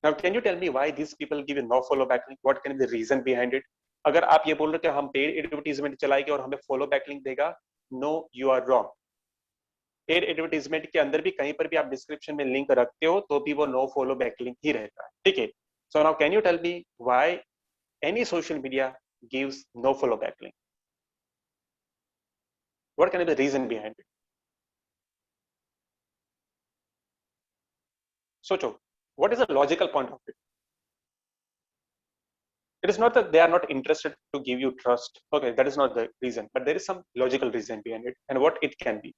A: Now can you tell me why these people give you no follow backlink? What can be the reason behind it? अगर आप ये बोल रहे हो कि हम paid advertisement चलाएंगे और हमें फॉलो बैकलिंक देगा, no you are wrong. Paid advertisement के अंदर भी कहीं पर भी आप डिस्क्रिप्शन में लिंक रखते हो तो भी वो नो फॉलो बैकलिंक ही रहता है, ठीक है। So now can you tell me why any social media gives no follow backlink? What can be the reason behind it? सोचो, what is the logical point of it? It is not that they are not interested to give you trust. Okay, that is not the reason, but there is some logical reason behind it, and what it can be.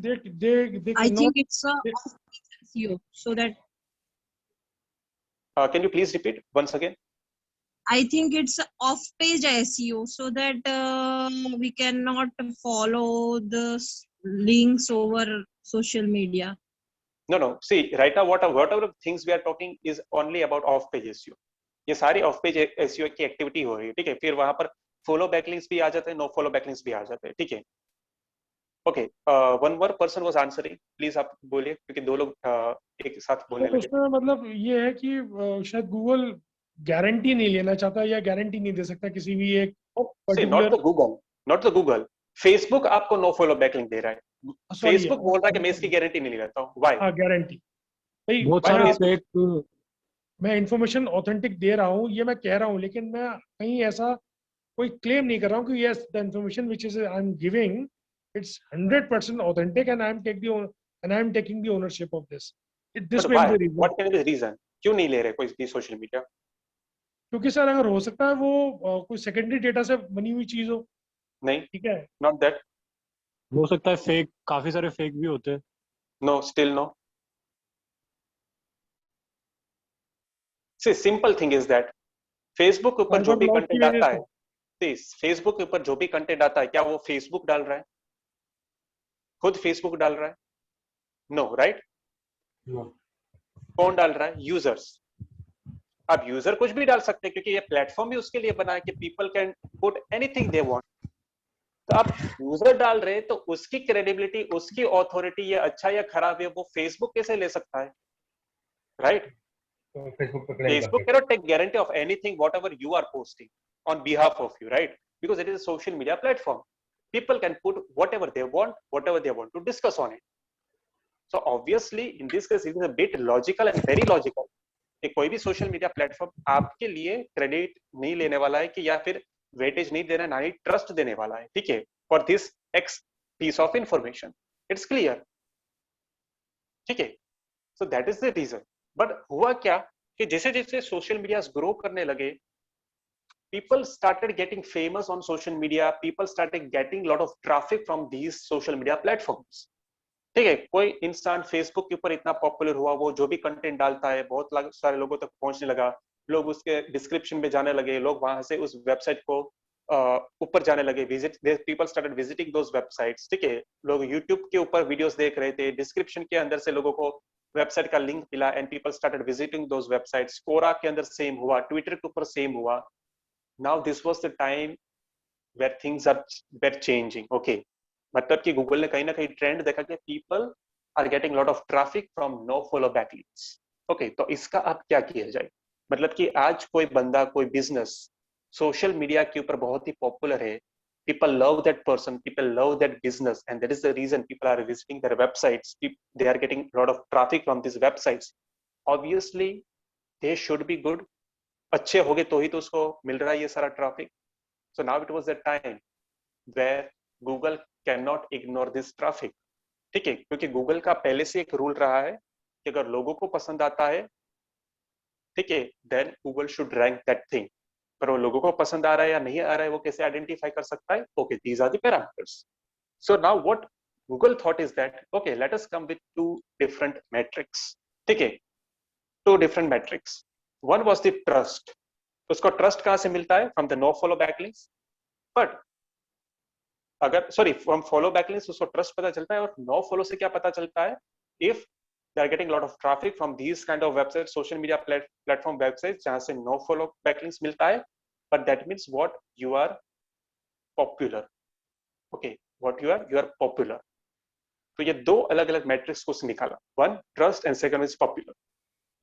B: they
I: I
B: cannot,
I: think it's a
B: they-
I: off-page SEO, so that
A: Can you please repeat once again?
I: I think it's a off-page SEO, so that we cannot follow the links over social media.
A: No. See, right now, whatever things we are talking is only about off-page SEO. ये सारी of-page SEO की activity हो रही है, ठीक है। फिर वहां पर फॉलो बैकलिंक्स भी आ जाते हैं, नो फॉलो बैकलिंक्स भी आ जाते हैं, ठीक है। Okay, one more person was answering, please आप बोलिए क्योंकि दो लोग एक साथ बोलने
B: तो
A: लगे।
B: उसमें मतलब ये है कि शायद गूगल गारंटी नहीं लेना चाहता या गारंटी नहीं दे सकता किसी भी एक
A: See, not the Google, not the Google. Facebook आपको नो फॉलो बैकलिंक दे रहा है, फेसबुक बोल रहा है कि मैं इसकी गारंटी नहीं लेता हूँ। व्हाई?
B: हाँ गारंटी भाई,
H: बहुत
B: मैं
H: सारे फेक
B: मैं इंफॉर्मेशन ऑथेंटिक दे रहा हूँ, ये मैं कह रहा हूँ, लेकिन मैं कहीं ऐसा कोई क्लेम नहीं कर रहा हूँ कि yes the information which is I am giving it's 100% authentic and I am taking the ownership of this. This
A: But
B: may
A: why?
B: Be the reason.
A: What can be the reason? क्यों नहीं ले रहे कोई भी सोशल मीडिया?
B: क्योंकि sir अगर हो सकता है वो कोई सेकेंडरी डेटा से बनी हुई चीज हो,
A: नहीं,
B: ठीक है।
A: not that.
H: हो सकता है फेक, काफी सारे फेक भी होते हैं।
A: No, still no. See, simple thing is that Facebook के ऊपर जो भी कंटेंट आता है, फेसबुक के ऊपर जो भी कंटेंट आता है, क्या वो फेसबुक डाल रहा है? खुद फेसबुक डाल रहा है? No, right? कौन डाल रहा है? यूजर्स। अब यूजर कुछ भी डाल सकते हैं क्योंकि ये प्लेटफॉर्म भी उसके लिए बना है कि people can put anything they want. तो आप यूजर डाल रहे हैं तो उसकी क्रेडिबिलिटी, उसकी ऑथोरिटी, ये अच्छा या खराब है, वो फेसबुक कैसे ले सकता है, right? Facebook cannot take guarantee of anything whatever you are posting on behalf of you, right? because it is a social media platform. People can put whatever they want to discuss on it. So obviously in this case it is a bit logical and very logical कि कोई भी social media platform आपके लिए credit नहीं लेने वाला है कि या फिर वेटेज नहीं देना, ना ही ट्रस्ट देने वाला है, ठीक है, for this x piece of information. It's clear, ठीक है. So that is the reason. But हुआ क्या कि जैसे जैसे सोशल मीडिया ग्रो करने लगे, people started getting famous on social media, people started getting lot of traffic from these social media platforms. ठीक है, कोई इंसान फेसबुक के ऊपर इतना पॉपुलर हुआ, वो जो भी कंटेंट डालता है बहुत सारे लोगों तक पहुंचने लगा, लोग उसके डिस्क्रिप्शन में जाने लगे, लोग वहां से उस वेबसाइट को ऊपर जाने लगे, visit, people started visiting those websites. ठीक है, लोग यूट्यूब के ऊपर वीडियोस देख रहे थे, डिस्क्रिप्शन के अंदर से लोगों को वेबसाइट का लिंक मिला and people started visiting those websites. Quora के अंदर सेम हुआ, ट्विटर के ऊपर सेम हुआ. Now this was the time where things are changing. Okay, मतलब कि गूगल ने कहीं ना कहीं ट्रेंड देखा कि people are getting lot of traffic from no follow backlinks. Okay, तो इसका अब क्या किया जाए? मतलब कि आज कोई बंदा, कोई बिजनेस सोशल मीडिया के ऊपर बहुत ही पॉपुलर है, people love that person, people love that business, and that is the reason people are visiting their websites. They are getting a lot of traffic from these websites. Obviously they should be good. अच्छे होंगे तो ही तो उसको मिल रहा है ये सारा traffic. So now it was the time where Google cannot ignore this traffic. ठीक है, क्योंकि गूगल का पहले से एक रूल रहा है कि अगर लोगों को पसंद आता है, ठीक है, then Google should rank that thing. पर वो लोगों को पसंद आ रहा है या नहीं आ रहा है, वो कैसे आइडेंटिफाई कर सकता है? Okay, these are the parameters. So now what Google thought is that, okay, let us come with two different metrics. ठीक है, two different metrics. One was the trust. उसको ट्रस्ट कहाँ से मिलता है? From the no follow backlinks. But अगर from follow backlinks उसको trust पता चलता है, और no follow से क्या पता चलता है? If they are getting a lot of traffic from these kind of websites, social media platform websites जहां से no follow backlinks मिलता है, but that means what? You are popular. Okay, what you are popular. तो ये दो अलग अलग matrix को निकाला, one trust and second is popular.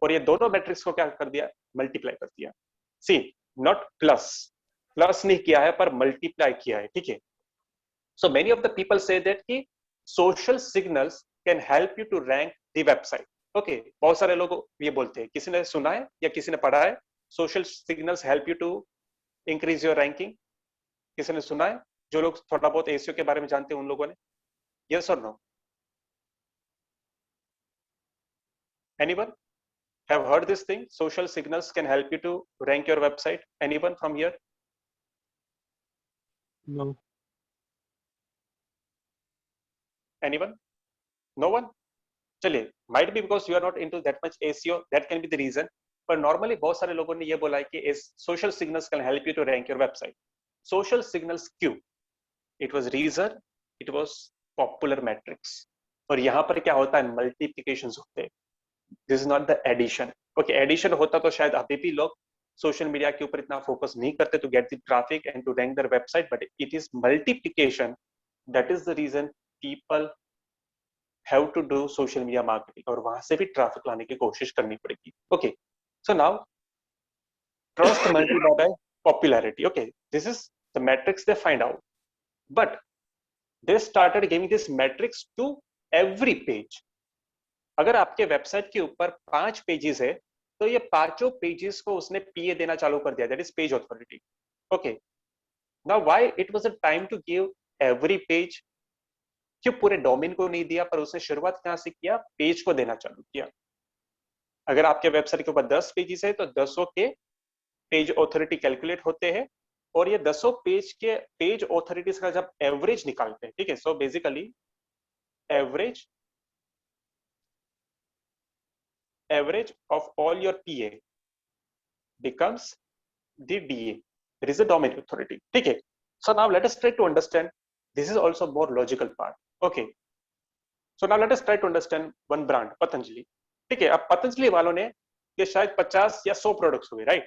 A: और ये दोनों मैट्रिक्स को क्या कर दिया? मल्टीप्लाई कर दिया. See, not plus नहीं किया है पर मल्टीप्लाई किया है. ठीक है, so many of the people say that कि social signals can help you to rank the website. Okay, बहुत सारे लोग ये बोलते हैं, किसी ने सुना है या किसी ने पढ़ा है social signals help you to increase your ranking? किसी ने सुना है? जो लोग थोड़ा बहुत SEO के बारे में जानते हैं उन लोगों ने? Yes or no? Anyone have heard this thing? Social signals can help you to rank your website. Anyone from here?
H: No.
A: Anyone? No one? चलिए, might be because you are not into that much SEO, that can be the reason. पर normally बहुत सारे लोगों ने ये बोला है कि social signals can help you to rank your website. Social signals क्यों? It was reason, it was popular metrics. और यहाँ पर क्या होता है? Multiplications होते हैं. This is not the addition. Okay, addition होता तो शायद अभी भी लोग सोशल मीडिया के ऊपर इतना फोकस नहीं करते to get the traffic and to rank their website, but it is multiplication. That is the reason people have to do social media marketing, और वहां से भी ट्रैफिक लाने की कोशिश करनी पड़ेगी. Okay, so now trust multiplied by popularity. Okay, this is the metrics they find out, but they started giving this metrics to every page. अगर आपके वेबसाइट के ऊपर 5 पेजेस है तो ये 5 पेजेस को उसने PA देना चालू कर दिया, that is page authority. Okay, now why it was a time to give every page? क्यों पूरे डोमेन को नहीं दिया, पर उसने शुरुआत कहां से किया? पेज को देना चालू किया. अगर आपके वेबसाइट के ऊपर 10 पेजेस है तो 10 के पेज ऑथोरिटी कैलकुलेट होते हैं, और ये 10 पेज के पेज ऑथोरिटीज का जब एवरेज निकालते हैं, ठीक है, so basically average of all your PA becomes the DA. There is a domain authority. ठीक है, so now let us try to understand. This is also more logical part. Okay, so now let us try to understand one brand, Patanjali. ठीक है, अब पतंजलि वालों ने ये शायद 50 या 100 प्रोडक्ट्स हुए, right?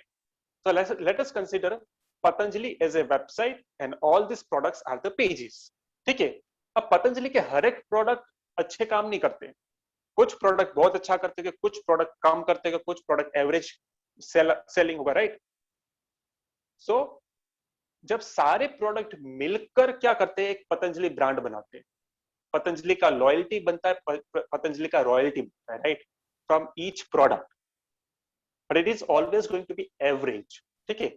A: So let us consider Patanjali as a website and all these products are the pages. ठीक है, अब पतंजलि के हर एक प्रोडक्ट अच्छे काम नहीं करते. कुछ प्रोडक्ट बहुत अच्छा करते हैं, कुछ प्रोडक्ट काम करते हैं, कुछ प्रोडक्ट एवरेज सेलिंग होगा, राइट? सो जब सारे प्रोडक्ट मिलकर क्या करते हैं, एक पतंजलि ब्रांड बनाते हैं, पतंजलि का लॉयल्टी बनता है, पतंजलि का रॉयल्टी बनता है, right, from each product, but it is always going to be average, ठीक है।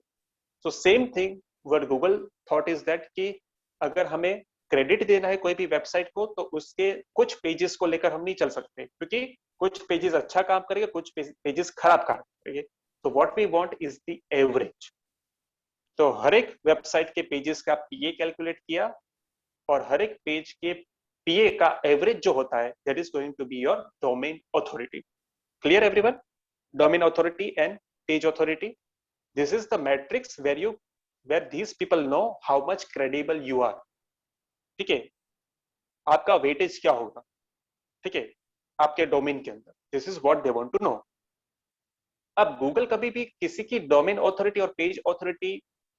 A: So same thing what Google thought is that कि अगर हमें क्रेडिट देना है कोई भी वेबसाइट को, तो उसके कुछ पेजेस को लेकर हम नहीं चल सकते, क्योंकि कुछ पेजेस अच्छा काम करेंगे, कुछ पेजेस खराब काम करेंगे। तो what we want is the average. तो हर एक वेबसाइट के पेजेस का पीए कैलकुलेट किया, और हर एक पेज के पीए का एवरेज जो होता है, that is going to be your domain authority. Clear everyone? Domain authority and page authority, this is the matrix where these people know how much credible you are, ठीक है, आपका वेटेज क्या होगा, ठीक है, आपके डोमेन के अंदर। This is what they want to know. अब गूगल कभी भी किसी की डोमेन अथॉरिटी और पेज अथॉरिटी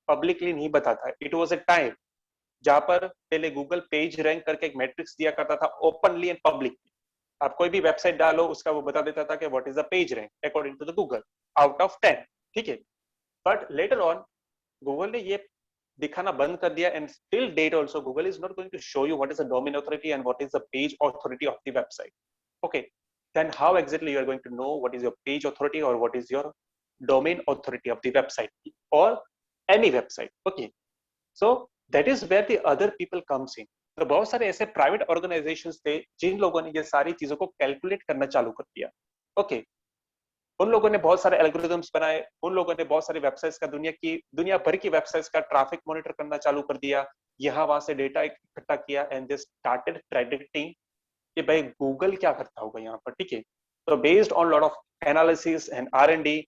A: पब्लिकली नहीं बताता है। इट वाज अ टाइम जहां पर पहले गूगल पेज रैंक करके एक मैट्रिक्स दिया करता था ओपनली एंड पब्लिकली। आप कोई भी वेबसाइट डालो, उसका वो बता देता था कि what is the page rank according to the Google out of 10, ठीक है। बट लेटर ऑन गूगल ने ये दिखाना बंद कर दिया, and still date also Google is not going to show you what is the domain authority and what is the page authority of the website. Okay, then how exactly you are going to know what is your page authority or what is your domain authority of the website or any website? Okay, so that is where the other people comes in. तो बहुत सारे ऐसे private organisations थे जिन लोगों ने ये सारी चीजों को कैलकुलेट करना चालू कर दिया। ओके, उन लोगों ने बहुत सारे एल्गोरिथम्स बनाए, उन लोगों ने बहुत सारी वेबसाइट्स का दुनिया भर की वेबसाइट्स का ट्रैफिक मॉनिटर करना चालू कर दिया, यहाँ वहां से डेटा इकट्ठा किया, एंड दे स्टार्टेड प्रेडिक्टिंग कि भाई गूगल क्या करता होगा यहाँ पर, ठीक है। तो based on lot of analysis and R&D,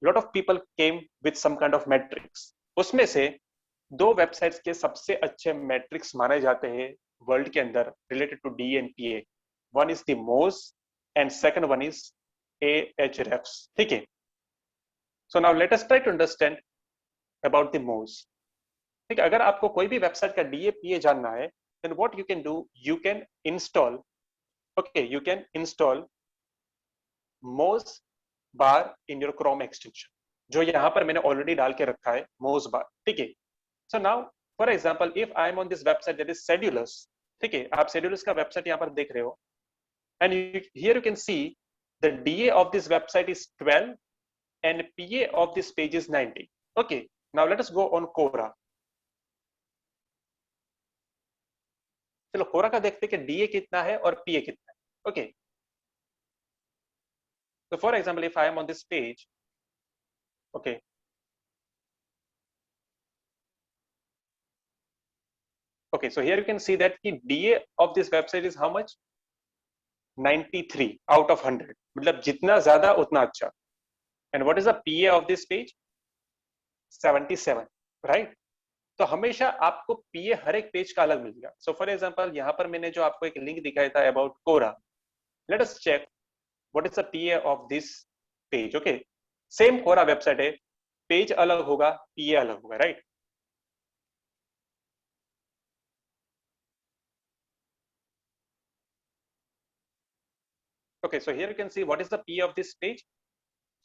A: lot of people came with some kind of metrics. उसमें से दो वेबसाइट्स के सबसे अच्छे मैट्रिक्स माने जाते हैं वर्ल्ड के अंदर related to DNPA। One is the Moz and second one is Ahrefs, ठीक है। So now let us try to understand about the Moz, ठीक है। अगर आपको कोई भी वेबसाइट का DAPA जानना है, then what you can do, you can install, okay, you can install Moz bar in your Chrome extension, जो यहाँ पर मैंने ऑलरेडी डाल के रखा है Moz bar, ठीक है। So now for example if I am on this website that is Sedulous, ठीक है, आप Sedulous का वेबसाइट यहाँ पर देख रहे हो, and here you can see the DA of this website is 12 and PA of this page is 90. Okay, now let us go on Quora. चलो कोरा का देखते हैं कि DA कितना है और PA कितना है। Okay, so for example if I am on this page, okay, okay, so here you can see that the DA of this website is how much? 93 out of 100, मतलब जितना ज्यादा उतना अच्छा। and what is the PA of this page? 77, right? तो हमेशा आपको पीए हर एक page का अलग मिलेगा। सो फॉर एग्जांपल यहाँ पर मैंने जो आपको एक लिंक दिखाया था about Quora, let us check what is the PA of this page. Okay, same Quora website है, पेज अलग होगा, पीए अलग होगा, right. Okay, so here you can see what is the PA of this page,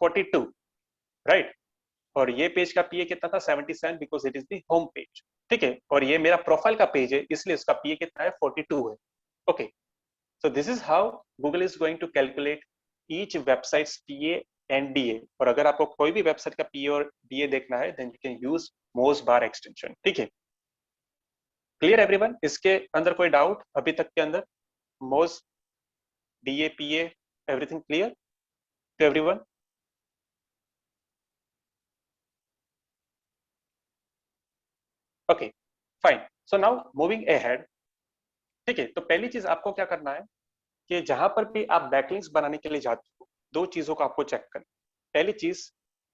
A: 42, right. और ये page का PA कितना था? 77, because it is the home page, ठीक है। और ये मेरा प्रोफाइल का पेज है, इसलिए उसका पीए कितना है? 42 है। Okay, so this is how Google is going to calculate each websites PA and DA. और अगर आपको कोई भी वेबसाइट का पीए और डीए देखना है, देन यू कैन यूज मोज बार एक्सटेंशन, ठीक है। Clear everyone? इसके अंदर कोई डाउट अभी तक के अंदर? Moz, DA, PA, everything clear to everyone? Okay, fine. So now moving ahead, ठीक है। तो पहली चीज आपको क्या करना है कि जहां पर भी आप बैकलिंक्स बनाने के लिए जाते हो, दो चीजों को आपको चेक करना। पहली चीज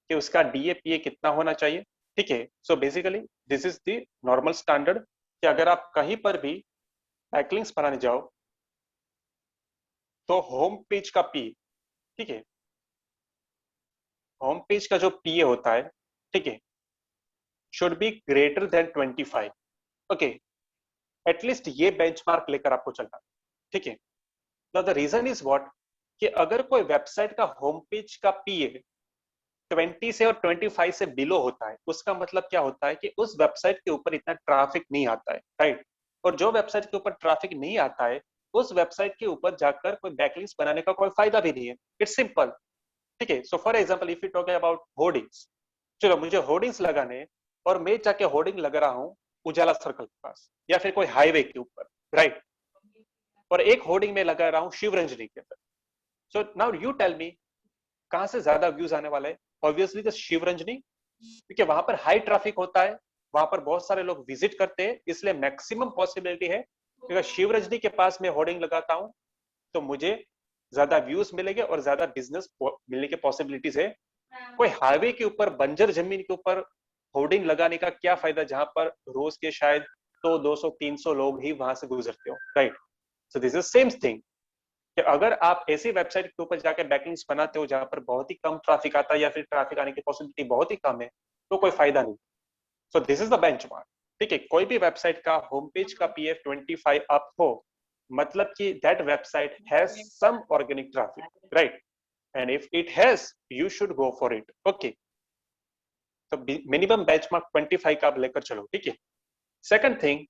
A: कि उसका DAPA कितना होना चाहिए, ठीक है। So basically this is the normal standard कि अगर आप कहीं पर भी बैकलिंक्स बनाने जाओ तो होम पेज का पी, ठीक है, होम पेज का जो पीए होता है, ठीक है, should be greater than 25. Okay, at least ये बेंचमार्क लेकर आपको चलना, ठीक है। Now the reason is what कि अगर कोई वेबसाइट का होम पेज का पीए 20 से और 25 से बिलो होता है, उसका मतलब क्या होता है कि उस वेबसाइट के ऊपर इतना ट्रैफिक नहीं आता है, राइट। और जो वेबसाइट के ऊपर ट्रैफिक नहीं आता है उस वेबसाइट के ऊपर जाकर कोई बैकलिंक्स बनाने का कोई फायदा भी नहीं है। इट्स सिंपल, ठीक है। So for example if you talk about hoardings, चलो मुझे होर्डिंग्स लगाने हैं और मैं जाके होर्डिंग लगा रहा हूँ उजाला सर्कल के पास या फिर कोई हाईवे के ऊपर, राइट, और एक होर्डिंग में लगा रहा हूँ शिवरंजनी के अंदर। So now you tell me कहां से ज्यादा व्यूज आने वाला है? ऑब्वियसली द शिवरंजनी, क्योंकि वहां पर हाई ट्रैफिक होता है, वहां पर बहुत सारे लोग विजिट करते हैं, इसलिए मैक्सिमम पॉसिबिलिटी है कि अगर शिवरंजनी के पास में होर्डिंग लगाता हूं तो मुझे ज्यादा व्यूज मिलेंगे और ज्यादा बिजनेस मिलने की पॉसिबिलिटीज है। कोई हाईवे के ऊपर बंजर जमीन के ऊपर होर्डिंग लगाने का क्या फायदा जहां पर रोज के शायद 100, 200, 300 लोग ही वहां से गुजरते हो, right. So this is same thing कि अगर आप ऐसी वेबसाइट के ऊपर जाकर बैकलिंक्स बनाते हो जहां पर बहुत ही कम ट्रैफिक आता है या फिर ट्रैफिक आने की पॉसिबिलिटी बहुत ही कम है तो कोई फायदा नहीं। सो दिस इज द बेंचमार्क, ठीक है। कोई भी वेबसाइट का होम पेज का PF25 अप हो मतलब कि that website has some organic traffic, right, and if it has you should go for it, okay. तो मिनिमम बेंचमार्क 25 का आप लेकर चलो, ठीक है। Second thing,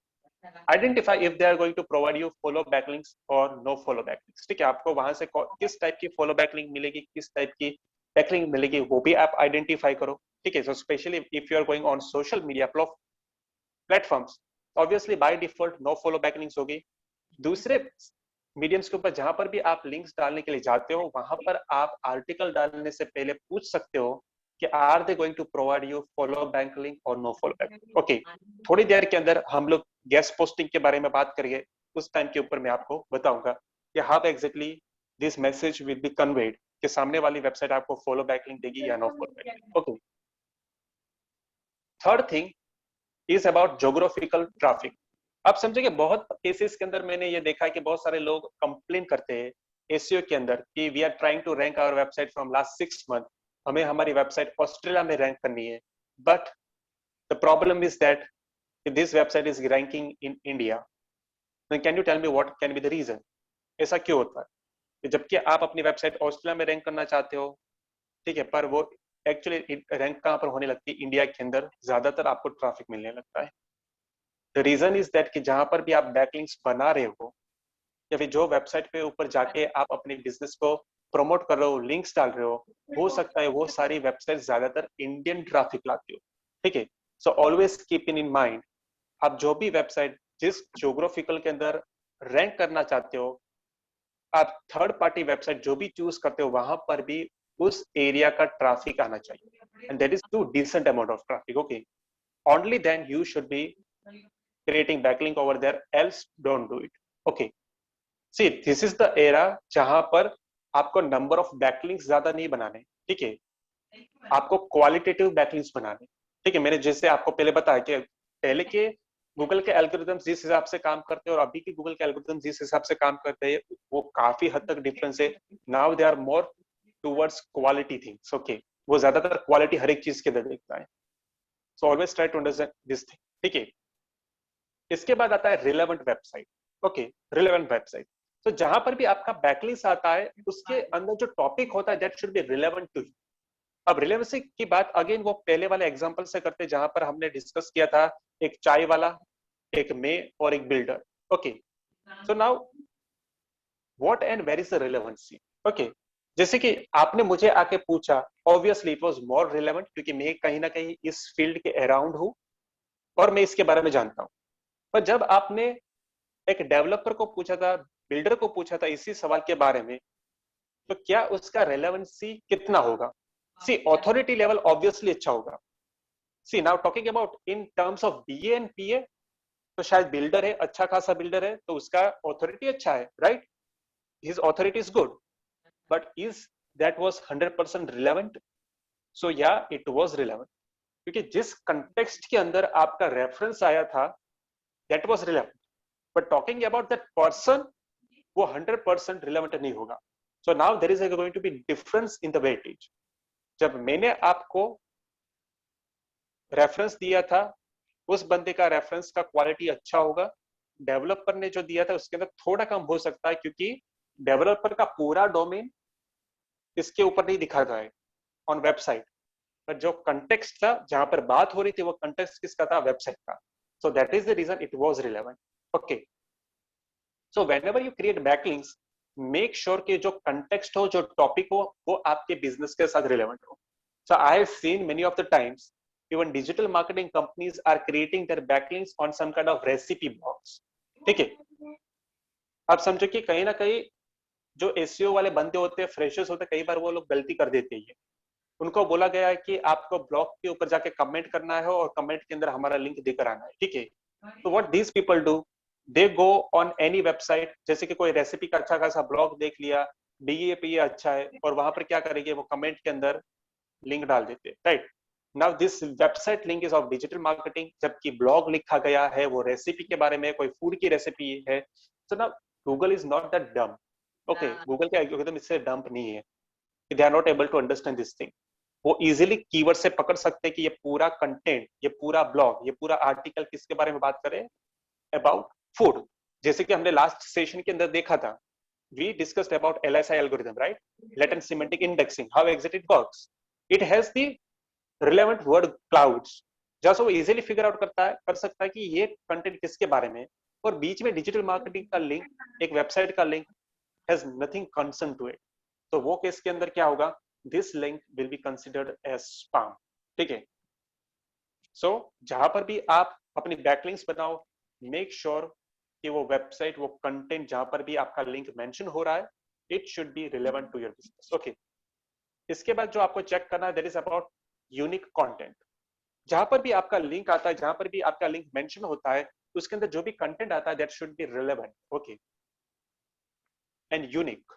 A: identify if they are going to provide you follow backlinks or no follow backlinks, ठीक है। आपको वहां से किस टाइप की follow backlink मिलेगी, किस टाइप की backlink मिलेगी, वो भी आप आइडेंटिफाई करो, ठीक है। So specially if you are going on social media platforms, obviously by default no follow backlinks होगी। दूसरे मीडियम्स के ऊपर जहां पर भी आप लिंक्स डालने के लिए जाते हो वहां पर आप आर्टिकल डालने से पहले पूछ सकते हो कि are they going to provide you follow back link और नो फॉलो बैक, ओके। थोड़ी देर के अंदर हम लोग गेस्ट पोस्टिंग के बारे में बात करेंगे, उस टाइम के ऊपर मैं आपको बताऊंगा कि how exactly this message will be conveyed कि सामने वाली वेबसाइट आपको फॉलो बैक लिंक देगी या no follow back link, okay. Third thing is about geographical traffic. आप समझेंगे बहुत केसेस के अंदर मैंने ये देखा है कि बहुत सारे लोग कंप्लेन करते हैं एसईओ के अंदर कि we are trying to rank our website from last 6 month, हमें हमारी वेबसाइट ऑस्ट्रेलिया में रैंक करनी है, but the problem is that this website is ranking in India. Can you tell me what can be the reason? ऐसा क्यों होता है कि जबकि आप अपनी वेबसाइट ऑस्ट्रेलिया में रैंक करना चाहते हो, ठीक है, पर वो एक्चुअली रैंक कहां पर होने लगती है? इंडिया के अंदर ज्यादातर आपको ट्रैफिक मिलने लगता है। द रीजन इज दैट कि जहां पर भी आप बैकलिंक्स बना रहे हो या फिर जो वेबसाइट पे ऊपर जाके आप अपने बिजनेस को प्रमोट कर रहे हो, लिंक्स डाल रहे हो सकता है वो सारी वेबसाइट ज्यादातर इंडियन ट्रैफिक लाती हो, ठीक है। So always keep in mind, आप जो भी वेबसाइट जिस ज्योग्राफिकल के अंदर रैंक करना चाहते हो, आप थर्ड पार्टी वेबसाइट जो भी चूज करते हो वहां पर भी उस एरिया का ट्रैफिक आना चाहिए, and that is to decent amount of traffic, okay. Only then you should be creating backlink over there, else don't do it, okay। see this is the era जहां पर आपको नंबर ऑफ बैकलिंक्स ज्यादा नहीं बनाने, ठीक है, आपको qualitative backlinks बनाने, ठीक है। मैंने जैसे आपको पहले बताया कि पहले के गूगल के एल्गोरिथम्स जिस हिसाब से काम करते हैं और अभी के गूगल के एल्गोरिथम्स जिस हिसाब से काम करते हैं वो काफी हद तक डिफरेंस है। Now they are more towards quality things, okay. वो ज्यादातर क्वालिटी हर एक चीज के अंदर देखता है। So always try to understand this thing, ठीक है। इसके बाद आता है relevant website, okay. Relevant website, तो जहां पर भी आपका बैकलिंक्स आता है उसके अंदर जो टॉपिक होता है that should be relevant to you. अब रिलेवेंसी की बात अगेन वो पहले वाले एग्जांपल से करते जहां पर हमने डिस्कस किया था एक चाय वाला, एक मे और एक builder, okay. So now what and where is the relevancy, okay. जैसे कि आपने मुझे आके पूछा, obviously it was more relevant क्योंकि मैं कहीं ना कहीं इस फील्ड के अराउंड हूं और मैं इसके बारे में जानता हूं। पर जब आपने एक डेवलपर को पूछा था, बिल्डर को पूछा था इसी सवाल के बारे में, तो क्या उसका रेलेवेंसी कितना होगा? सी ऑथोरिटी लेवल ऑब्वियसली अच्छा होगा। See now talking about in terms of BA and PA, तो शायद बिल्डर है, अच्छा खासा बिल्डर है, तो उसका ऑथोरिटी अच्छा है, right, his authority is good, but is that was 100% relevant? So या इट वाज रिलेवेंट, क्योंकि जिस कंटेक्स्ट के अंदर आपका रेफरेंस आया था that was relevant, but talking about that person वो 100% relevant नहीं होगा। so now there is going to be difference in the weightage। जब मैंने आपको रेफरेंस दिया था उस बंदे का रेफरेंस का क्वालिटी अच्छा होगा, डेवलपर ने जो दिया था उसके अंदर थोड़ा कम हो सकता है क्योंकि डेवलपर का पूरा डोमेन इसके ऊपर नहीं दिखा रहा है ऑन वेबसाइट, पर जो कंटेक्स्ट था, जहां पर बात हो रही थी, वो कंटेक्स्ट किसका था? वेबसाइट का. So that is the reason it was relevant. Okay, so whenever you create backlinks, make sure कि जो कंटेक्स्ट हो, जो टॉपिक हो, वो आपके बिजनेस के साथ रिलेवेंट हो. So I have seen many of the times even digital marketing companies are creating their backlinks on some kind of recipe blogs. ठीक है, आप समझो कि कहीं ना कहीं जो एसईओ वाले बंदे होते हैं, फ्रेशर्स होते हैं, कई बार वो लोग गलती कर देते हैं. उनको बोला गया है कि आपको ब्लॉग के ऊपर जाके कमेंट करना है और कमेंट के अंदर हमारा लिंक देकर आना है. ठीक है, तो what these people do, they go on any website, जैसे कि कोई रेसिपी का अच्छा खासा ब्लॉग देख लिया, डीएपी अच्छा है, और वहां पर क्या करेंगे, वो कमेंट के अंदर लिंक डाल देते हैं. Right, now this website link is of digital marketing, जबकि ब्लॉग लिखा गया है वो रेसिपी के बारे में, कोई फूड की रेसिपी है. So now Google is not that dumb. Okay, Google के एल्गोरिथम इससे डम्प नहीं है. They are not able to understand this thing. वो इजीली कीवर्ड से पकड़ सकते हैं कि ये पूरा कंटेंट, ये पूरा ब्लॉग, ये पूरा आर्टिकल किसके बारे में बात करे, अबाउट फूड. जैसे कि हमने लास्ट सेशन के अंदर देखा था, we discussed about LSI algorithm, right? Latent semantic indexing, how exactly it works. It has the relevant word clouds, जैसे वो इजीली फिगर आउट कर सकता है कि ये कंटेंट किसके बारे में, और बीच में डिजिटल मार्केटिंग का लिंक, एक वेबसाइट का link, has nothing concern to it. तो वो केस के अंदर क्या होगा, this link will be considered as spam. ठीक है, सो जहां पर भी आप अपनी बैकलिंक्स बनाओ, मेक श्योर कि वो वेबसाइट, वो कंटेंट जहां पर भी आपका लिंक मेंशन हो रहा है, it should be relevant to your business. Okay, इसके बाद जो आपको चेक करना है, that is about unique content. जहां पर भी आपका लिंक आता है, जहां पर भी आपका लिंक मेंशन होता है, उसके अंदर जो भी कंटेंट आता है, that should be relevant. Okay, and unique.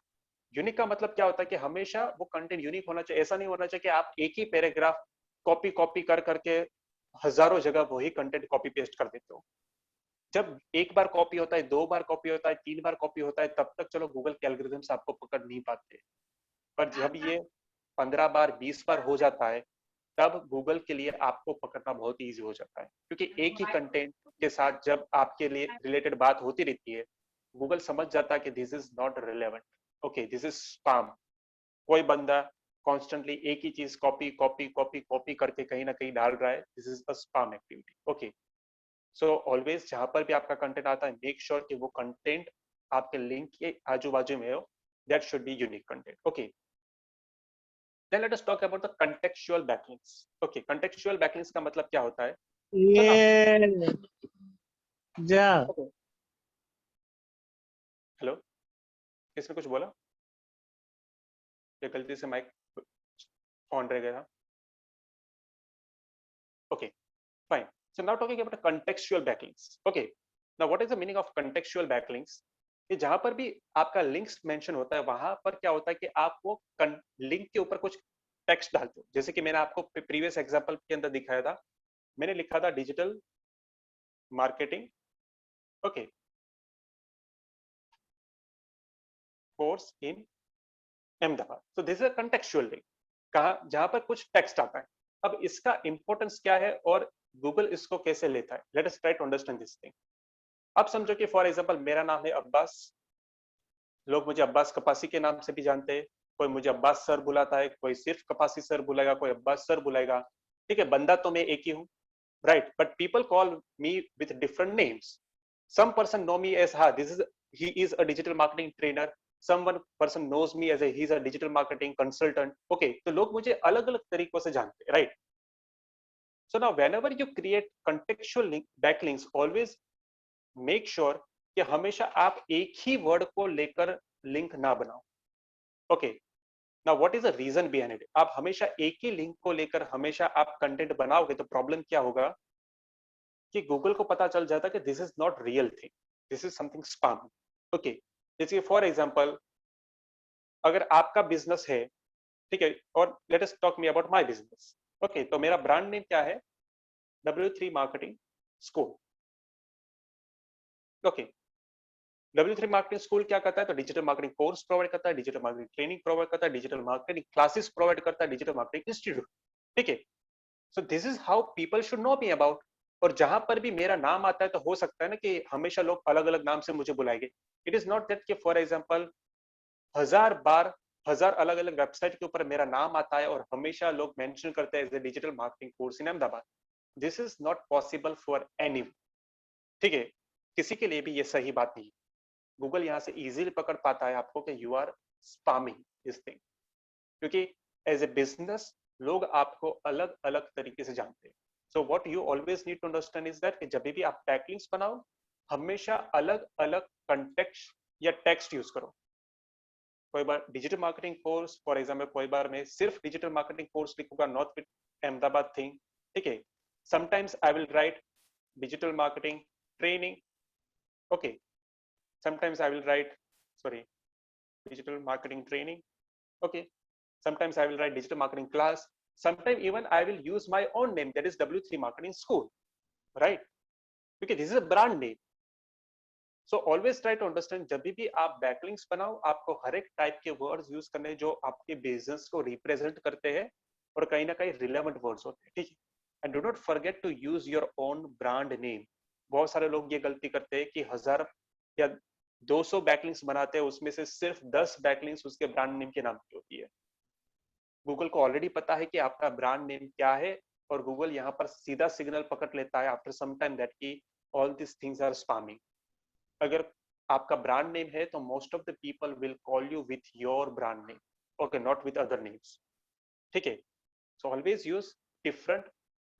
A: Unique का मतलब क्या होता है कि हमेशा वो कंटेंट यूनिक होना चाहिए. ऐसा नहीं होना चाहिए कि आप एक ही पैराग्राफ कॉपी कर करके हजारों जगह वही कंटेंट कॉपी पेस्ट कर देते हो. जब एक बार कॉपी होता है, 2 बार कॉपी होता है, 3 बार कॉपी होता है, तब तक चलो गूगल के एल्गोरिथम्स आपको पकड़ नहीं पाते. पर जब ये 15 बार 20 बार हो जाता है, तब गूगल के लिए आपको पकड़ना बहुत इजी हो जाता है, क्योंकि एक ही कंटेंट के साथ जब आपके लिए रिलेटेड बात होती रहती है, गूगल समझ जाता है कि this is not relevant. Okay, this is spam. कोई बंदा कॉन्स्टेंटली एक ही चीज कॉपी करके कहीं ना कहीं डाल रहा है, this is a spam activity. Okay, so always जहां पर भी आपका कंटेंट आता है, मेक श्योर कि वो कंटेंट आपके लिंक के आजू बाजू में हो. That should be unique content. Okay, then let us talk about the contextual backlinks. Okay, contextual backlinks का मतलब क्या होता है?
H: ये जा
A: हेलो, किसने कुछ बोला? या गलती से माइक ऑन रह गया? Okay, fine. So now talking about the contextual backlinks. Okay, now what is the meaning of contextual backlinks? कि जहां पर भी आपका लिंक्स मेंशन होता है, वहां पर क्या होता है कि आप वो लिंक के ऊपर कुछ टेक्स्ट डालते हो. जैसे कि मैंने आपको प्रीवियस एग्जांपल के अंदर दिखाया था, मैंने लिखा था digital marketing, okay, course in Ahmedabad. तो this is a contextual link, कहा जहां पर कुछ टेक्स्ट आता है. अब इसका इंपॉर्टेंस क्या है और गूगल इसको कैसे लेता है? Let us try to understand this thing. अब समझो कि फॉर एग्जांपल मेरा नाम है अब्बास, लोग मुझे अब्बास कपासी के नाम से भी जानते हैं. कोई मुझे अब्बास सर बुलाता है, कोई सिर्फ कपासी सर बुलाएगा, कोई अब्बास सर बुलाएगा. ठीक है, बंदा तो मैं एक ही हूँ, right, but people call me with different names. Some person know me as he is a digital marketing trainer, someone person knows me as he's a digital marketing consultant. Okay, तो लोग मुझे अलग अलग तरीकों से जानते हैं, right. So now whenever you create contextual backlinks, always make sure कि हमेशा आप एक ही वर्ड को लेकर लिंक ना बनाओ. Okay, now what is the reason behind it? आप हमेशा एक ही लिंक को लेकर हमेशा आप कंटेंट बनाओगे तो प्रॉब्लम क्या होगा कि गूगल को पता चल जाता है कि this is not real thing, this is something spam. Okay, जैसे फॉर एग्जांपल अगर आपका बिजनेस है, ठीक है, और let us talk me about my business. Okay, तो मेरा ब्रांड नेम क्या है? W3 marketing school. Okay, W3 marketing school क्या करता है? तो डिजिटल मार्केटिंग कोर्स प्रोवाइड करता है, डिजिटल मार्केटिंग ट्रेनिंग प्रोवाइड करता है, डिजिटल मार्केटिंग क्लासेस प्रोवाइड करता है, डिजिटल मार्केटिंग इंस्टीट्यूट. ठीक है, so this is how people should know me about. और जहां पर भी मेरा नाम आता है तो हो सकता है ना कि हमेशा लोग अलग अलग नाम से मुझे बुलाएंगे. इट इज नॉट दैट कि फॉर एग्जांपल 1000 बार 1000 अलग अलग वेबसाइट के ऊपर मेरा नाम आता है और हमेशा लोग मेंशन करते हैं digital marketing course in Ahmedabad, this is not possible for any, ठीक है, किसी के लिए भी ये सही बात नहीं। गूगल यहाँ से इजीली पकड़ पाता है आपको कि you are spamming this thing, क्योंकि एज ए बिजनेस लोग आपको अलग अलग तरीके से जानते हैं। So what you always need to understand is that कि जब भी आप बैकलिंक्स बनाओ हमेशा अलग अलग कंटेक्स्ट या टेक्स्ट यूज करो। कोई बार digital marketing course for example, कोई बार मैं सिर्फ डिजिटल मार्केटिंग कोर्स लिखूंगा, नॉट विद अहमदाबाद थिंग, ठीक है। Sometimes I will write digital marketing training, okay, sometimes I will write, sorry, digital marketing training, okay, sometimes I will write digital marketing class, sometimes even I will use my own name, that is W3 Marketing School, right, because this is a brand name. So always try to understand, जब भी आप backlinks बनाओ आपको हर एक type के words use करने जो आपके बिजनेस को रिप्रेजेंट करते हैं और कहीं ना कहीं रिलेवेंट वर्ड्स होते हैं, ठीक है। And do not forget to use your own brand name. बहुत सारे लोग ये गलती करते हैं कि 1000 या 200 बैकलिंक्स बनाते हैं, उसमें से सिर्फ 10 बैकलिंक्स उसके ब्रांड नेम के नाम की होती है। गूगल को ऑलरेडी पता है कि आपका ब्रांड नेम क्या है और गूगल यहाँ पर सीधा सिग्नल पकड़ लेता है आफ्टर सम टाइम दैट की all this things are spamming. अगर आपका ब्रांड नेम है तो most of the people will call you with your brand name, okay, not with other names, ठीक है। So always use different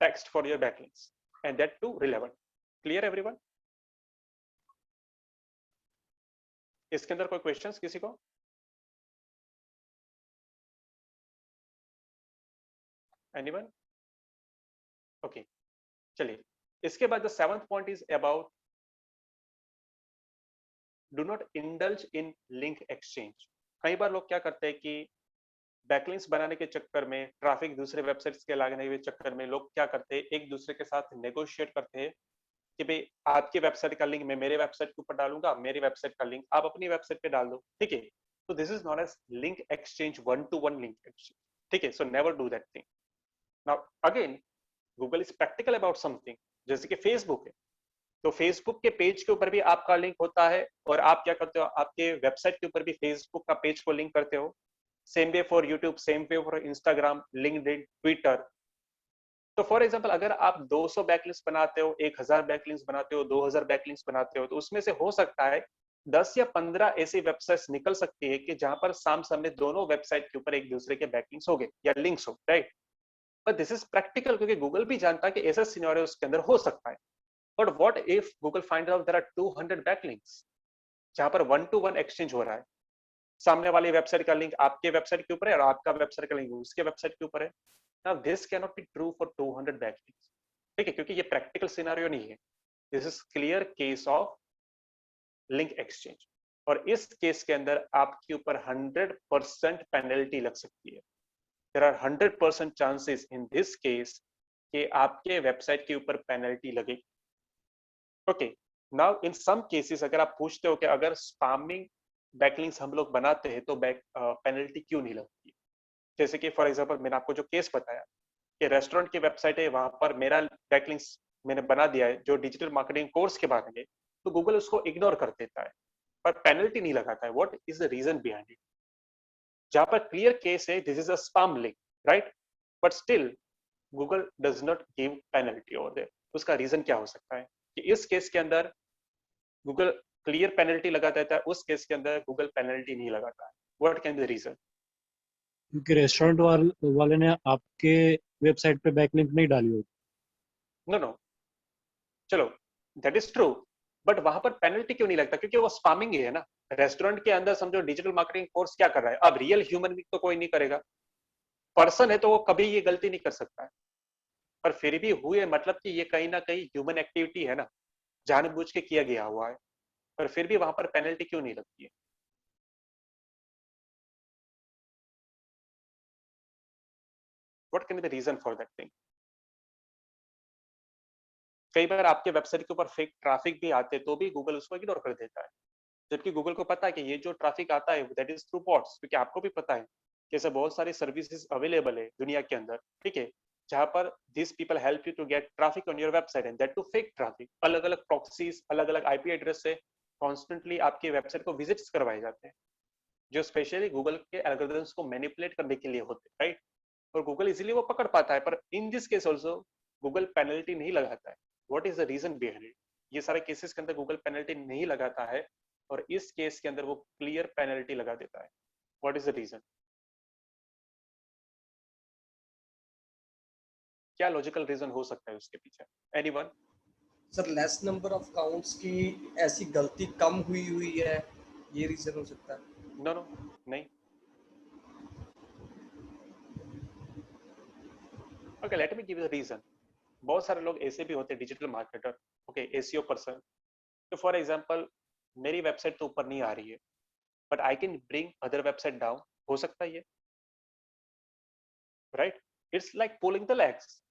A: text for your backlinks and that too relevant. Clear everyone? इसके अंदर कोई questions किसी को? Anyone? Okay, चलिए। इसके बाद the 7th point is about do not indulge in link exchange. कई बार लोग क्या करते हैं कि बैकलिंक्स बनाने के चक्कर में, ट्रैफिक दूसरे वेबसाइट्स के लागने के चक्कर में लोग क्या करते हैं, एक दूसरे के साथ नेगोशिएट करते हैं कि भाई आपकी वेबसाइट का लिंक मैं मेरे वेबसाइट के ऊपर डालूंगा, मेरी वेबसाइट का लिंक आप अपनी वेबसाइट पे डाल दो, ठीक है। तो this is known as link exchange, 1-to-1 link exchange, ठीक है। So never do that thing. Now again Google is practical about something, जैसे कि फेसबुक है, तो फेसबुक के पेज के ऊपर भी आपका लिंक होता है और आप क्या करते हो, आपके वेबसाइट के ऊपर भी फेसबुक का पेज को लिंक करते हो। Same way for YouTube, same way for Instagram, LinkedIn, Twitter. तो फॉर एग्जांपल अगर आप 200 बैकलिंक्स बनाते हो, 1000 बैकलिंक्स बनाते हो, 2000 बैकलिंक्स बनाते हो, तो उसमें से हो सकता है 10 या 15 ऐसी वेबसाइट्स निकल सकती है कि जहां पर सामने दोनों वेबसाइट के ऊपर एक दूसरे के बैकलिंक्स हो गए या लिंक्स हो, right. But this is practical, क्योंकि गूगल भी जानता है कि ऐसा सिनेरियो उसके अंदर हो सकता है। But what if Google find out there are 200 backlinks जहां पर 1-to-1 एक्सचेंज हो रहा है, सामने वाली वेबसाइट का लिंक आपके वेबसाइट के ऊपर है और आपका वेबसाइट का लिंक उसके वेबसाइट के ऊपर है। Now this can not be true for 200 backlinks, ठीक है, क्योंकि ये प्रैक्टिकल सिनेरियो नहीं है। This is clear case of link exchange, और इस केस के अंदर आपके ऊपर 100% पेनल्टी लग सकती है। There are 100% chances in this case कि आपके वेबसाइट के ऊपर पेनल्टी लगेगी, okay. Now in some cases अगर आप पूछते हो कि अगर स्पैमिंग बैकलिंक्स हम लोग बनाते हैं तो पेनल्टी क्यों नहीं लगती, जैसे कि फॉर एग्जांपल मैंने आपको जो केस बताया कि रेस्टोरेंट की वेबसाइट है, वहां पर मेरा बैकलिंक्स मैंने बना दिया है जो डिजिटल मार्केटिंग कोर्स के बारे में, तो गूगल उसको इग्नोर कर देता है पर पेनल्टी नहीं लगाता है। What is the reason behind it? जहां पर क्लियर केस है this is a spam link, right, but still Google does not give penalty over there. उसका रीजन क्या हो सकता है कि इस केस के अंदर गूगल क्लियर पेनल्टी लगा देता है, उस केस के अंदर गूगल पेनल्टी नहीं लगाता है। What can be the reason?
H: क्योंकि रेस्टोरेंट वाले ने आपके वेबसाइट पे बैकलिंक नहीं डाली होगी।
A: नो चलो दैट इज ट्रू, बट वहां पर पेनल्टी क्यों नहीं लगता? क्योंकि वो स्पैमिंग ही है ना। रेस्टोरेंट के अंदर समझो डिजिटल मार्केटिंग कोर्स क्या कर रहा है, अब रियल ह्यूमन बीइंग तो कोई नहीं करेगा, पर्सन है तो वो कभी ये गलती नहीं कर सकता है, पर फिर भी हुए मतलब कि ये कहीं ना कहीं ह्यूमन एक्टिविटी है ना, जानबूझ के किया गया हुआ है, पर फिर भी वहां पर पेनल्टी क्यों नहीं लगती है? What can be the reason for that thing? कई बार आपके वेबसाइट के ऊपर फेक ट्रैफिक भी आते तो भी गूगल उसको इग्नोर कर देता है, जबकि गूगल को पता है कि ये जो ट्रैफिक आता है दैट इज थ्रू बॉट्स, क्योंकि आपको भी पता है कि ऐसे बहुत सारी सर्विसेज अवेलेबल है दुनिया के अंदर, ठीक है, जहां पर this people help you to get traffic on your website and that too fake traffic. अलग अलग प्रॉक्सीज, अलग अलग आईपी एड्रेस से कॉन्स्टेंटली आपके वेबसाइट को विजिट्स करवाए जाते हैं। जो स्पेशली गूगल के एल्गोरिथम्स को मैनिपुलेट करने के लिए होते हैं, राइट? और गूगल इजीली वो पकड़ पाता है, पर in this case also Google penalty नहीं लगाता है. What is the reason behind it? ये सारे केसेस के अंदर गूगल पेनल्टी नहीं लगाता है, और इस केस के अंदर वो क्लियर पेनल्टी लगा देता है. What is the reason? क्या लॉजिकल रीजन हो सकता है उसके पीछे? Anyone?
D: Sir less number of counts की ऐसी गलती कम हुई है, ये रीजन हो सकता है?
A: नो नो, नहीं. Okay, let me give the reason. बहुत सारे लोग ऐसे भी होते हैं digital marketer, okay, SEO person. तो फॉर एग्जांपल मेरी वेबसाइट तो ऊपर नहीं आ रही है, but I can bring other website down. हो सकता है ये, right? It's like pulling the legs.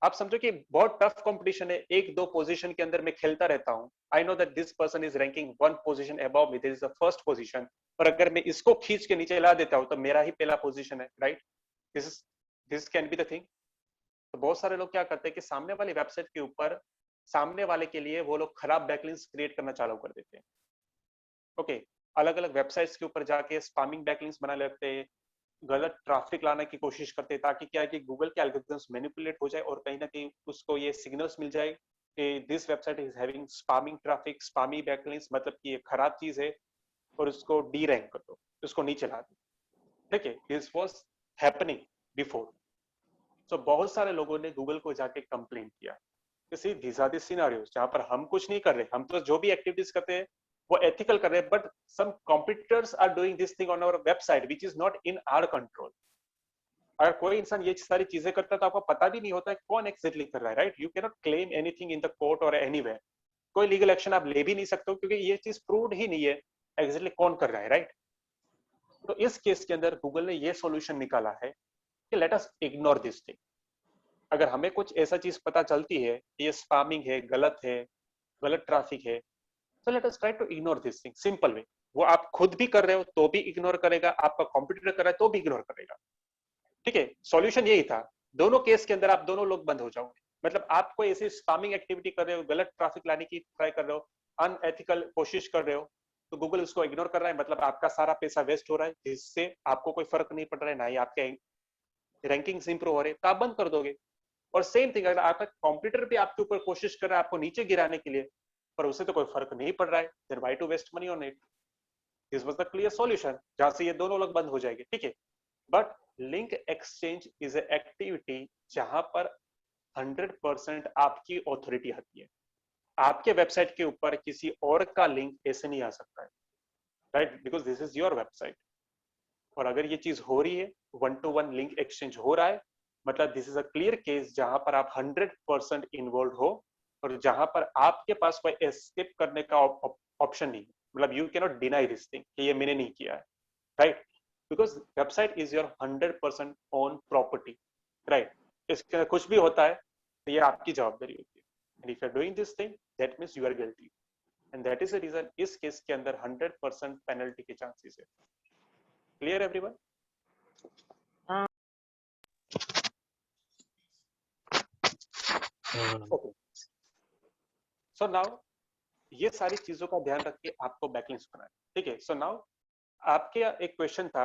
A: आप समझो कि बहुत टफ कंपटीशन है, एक दो पोजीशन के अंदर मैं खेलता रहता हूं. I know that this person is ranking one position above me, this is the first position. और अगर मैं इसको खींच के नीचे ला देता हूं तो मेरा ही पहला पोजीशन है, right? This can be the thing. तो बहुत सारे लोग क्या करते हैं कि सामने वाली वेबसाइट के ऊपर सामने वाले के लिए वो लोग खराब बैकलिंक्स क्रिएट करना चालू कर देते हैं. ओके, अलग अलग वेबसाइट्स के ऊपर जाके स्पैमिंग बैकलिंक्स बना लेते हैं, गलत ट्रैफिक लाने की कोशिश करते हैं, ताकि क्या है कि गूगल के एल्गोरिथम्स मैनिपुलेट हो जाए और कहीं ना कहीं उसको ये सिग्नल्स मिल जाए कि this website is having spamming traffic, spammy backlinks, मतलब कि ये खराब चीज है और उसको डी रैंक कर दो, उसको नीचे ला दो. ठीक है, दिस वाज हैपनिंग बिफोर. सो बहुत सारे लोगों ने गूगल को जाके कंप्लेन किया. सी दीस आर द सिनेरियोस जहां पर हम कुछ नहीं कर रहे, हम तो जो भी एक्टिविटीज करते हैं वो एथिकल कर रहे हैं, but some competitors are doing this thing on our website which is not in our control. अगर कोई इंसान ये सारी चीजें करता है तो आपको पता भी नहीं होता है कौन एक्जेक्टली कर रहा है, right? You can not claim anything in the court और एनीवेयर. कोई लीगल एक्शन आप ले भी नहीं सकते हो क्योंकि ये चीज प्रूव्ड ही नहीं है एक्जेक्टली कौन कर रहा है, राइट? तो इस केस के अंदर गूगल ने ये सॉल्यूशन निकाला है कि let us ignore this thing. अगर हमें कुछ ऐसा चीज पता चलती है कि ये स्पैमिंग है, गलत ट्रैफिक है, so let us try to ignore this thing. Simple way. वो आप खुद भी कर रहे हो तो भी इग्नोर करेगा, आपका कॉम्पिटिटर कर रहा है तो भी इग्नोर करेगा. ठीक है, सॉल्यूशन यही था. दोनों केस के अंदर आप दोनों लोग बंद हो जाओगे. मतलब आप कोई ऐसी स्पैमिंग एक्टिविटी कर रहे हो, गलत ट्रैफिक लाने की ट्राई कर रहे हो, अनएथिकल कोशिश कर रहे हो, तो गूगल उसको इग्नोर कर रहा है, मतलब आपका सारा पैसा वेस्ट हो रहा है, जिससे आपको कोई फर्क नहीं पड़ रहा है, ना ही आपके रैंकिंग्स इंप्रूव हो रहे, तो आप बंद कर दोगे. और सेम थिंग अगर आपका कॉम्पिटिटर भी आपके ऊपर कोशिश कर रहा है आपको नीचे गिराने के लिए, पर उसे तो कोई फर्क नहीं पड़ रहा है, then why to waste money on it? This was the clear solution जहां से ये दोनों लोग बंद हो जाएंगे. ठीक है, but link exchange is a activity जहां पर 100% आपकी ऑथोरिटी आती है. आपके वेबसाइट के ऊपर किसी और का लिंक ऐसे नहीं आ सकता है, right? Because this is your website. और अगर ये चीज हो रही है, 1-to-1 लिंक एक्सचेंज हो रहा है, मतलब this is a clear case जहां पर आप 100% इन्वॉल्व हो और जहां पर आपके पास कोई एस्केप करने का ऑप्शन नहीं है. मतलब you can not deny this thing कि ये मैंने नहीं किया है, right? Because website is your 100% own property, right? इसके अंदर कुछ भी होता है तो ये आपकी जवाबदारी होती है. And if you are doing this thing that means you are guilty, and that is the reason इस केस के अंदर 100% पेनल्टी के चांसेस है. Clear everyone? Okay, so now ये सारी चीजों का ध्यान रख के आपको बैकलिंक्स बनाना है. ठीक है, सो नाउ आपके एक क्वेश्चन था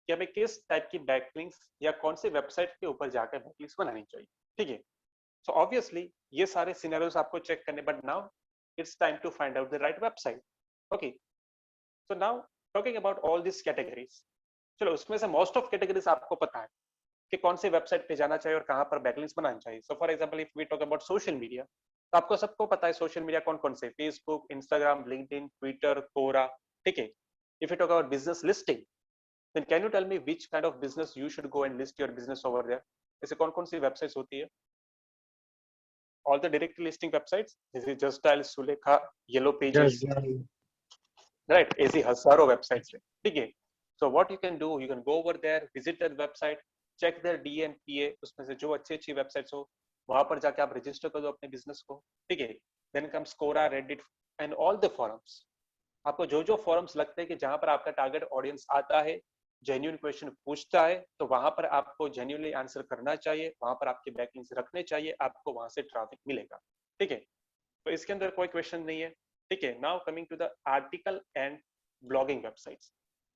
A: कि हमें किस टाइप की बैकलिंक्स या कौन सी वेबसाइट के ऊपर जाकर बैकलिंक्स बनानी चाहिए. ठीक है, सो ऑब्वियसली ये सारे सिनेरियोस आपको चेक करने, but now it's time to find out the right website. Okay, so now talking about all this categories. चलो उसमें से मोस्ट ऑफ कैटेगरीज आपको पता है कि कौन सी वेबसाइट पे जाना चाहिए और कहां पर बैकलिंक्स बनाना चाहिए. So for example if we talk about social media, तो आपको सबको पता है सोशल मीडिया कौन कौन से, Facebook, Instagram, LinkedIn, Twitter, Quora. ठीक है, if you talk about business listing, then can you tell me which kind of business you should go and list your business over there? ऐसे कौन कौन सी websites होती है? All the direct listing websites, this is Just Dial, Sulekha, yellow pages, right? ऐसी हजारों websites है. ठीक है, so what you can do, you can go over there, visit their website, check their DNPA, उसमें से जो अच्छी वेबसाइट्स हो वहां पर जाके आप रजिस्टर कर दो अपने बिजनेस को. ठीक है, then comes Quora, Reddit and all the forums. आपको जो जो फोरम्स लगते हैं कि जहां पर आपका टारगेट ऑडियंस आता है, जेन्युइन क्वेश्चन पूछता है, तो वहां पर आपको जेन्युइनली आंसर करना चाहिए, वहां पर आपके बैकलिंक्स रखने चाहिए, आपको वहां से ट्रैफिक मिलेगा. ठीक है, तो इसके अंदर कोई क्वेश्चन नहीं है. ठीक है, now coming to the article and blogging websites.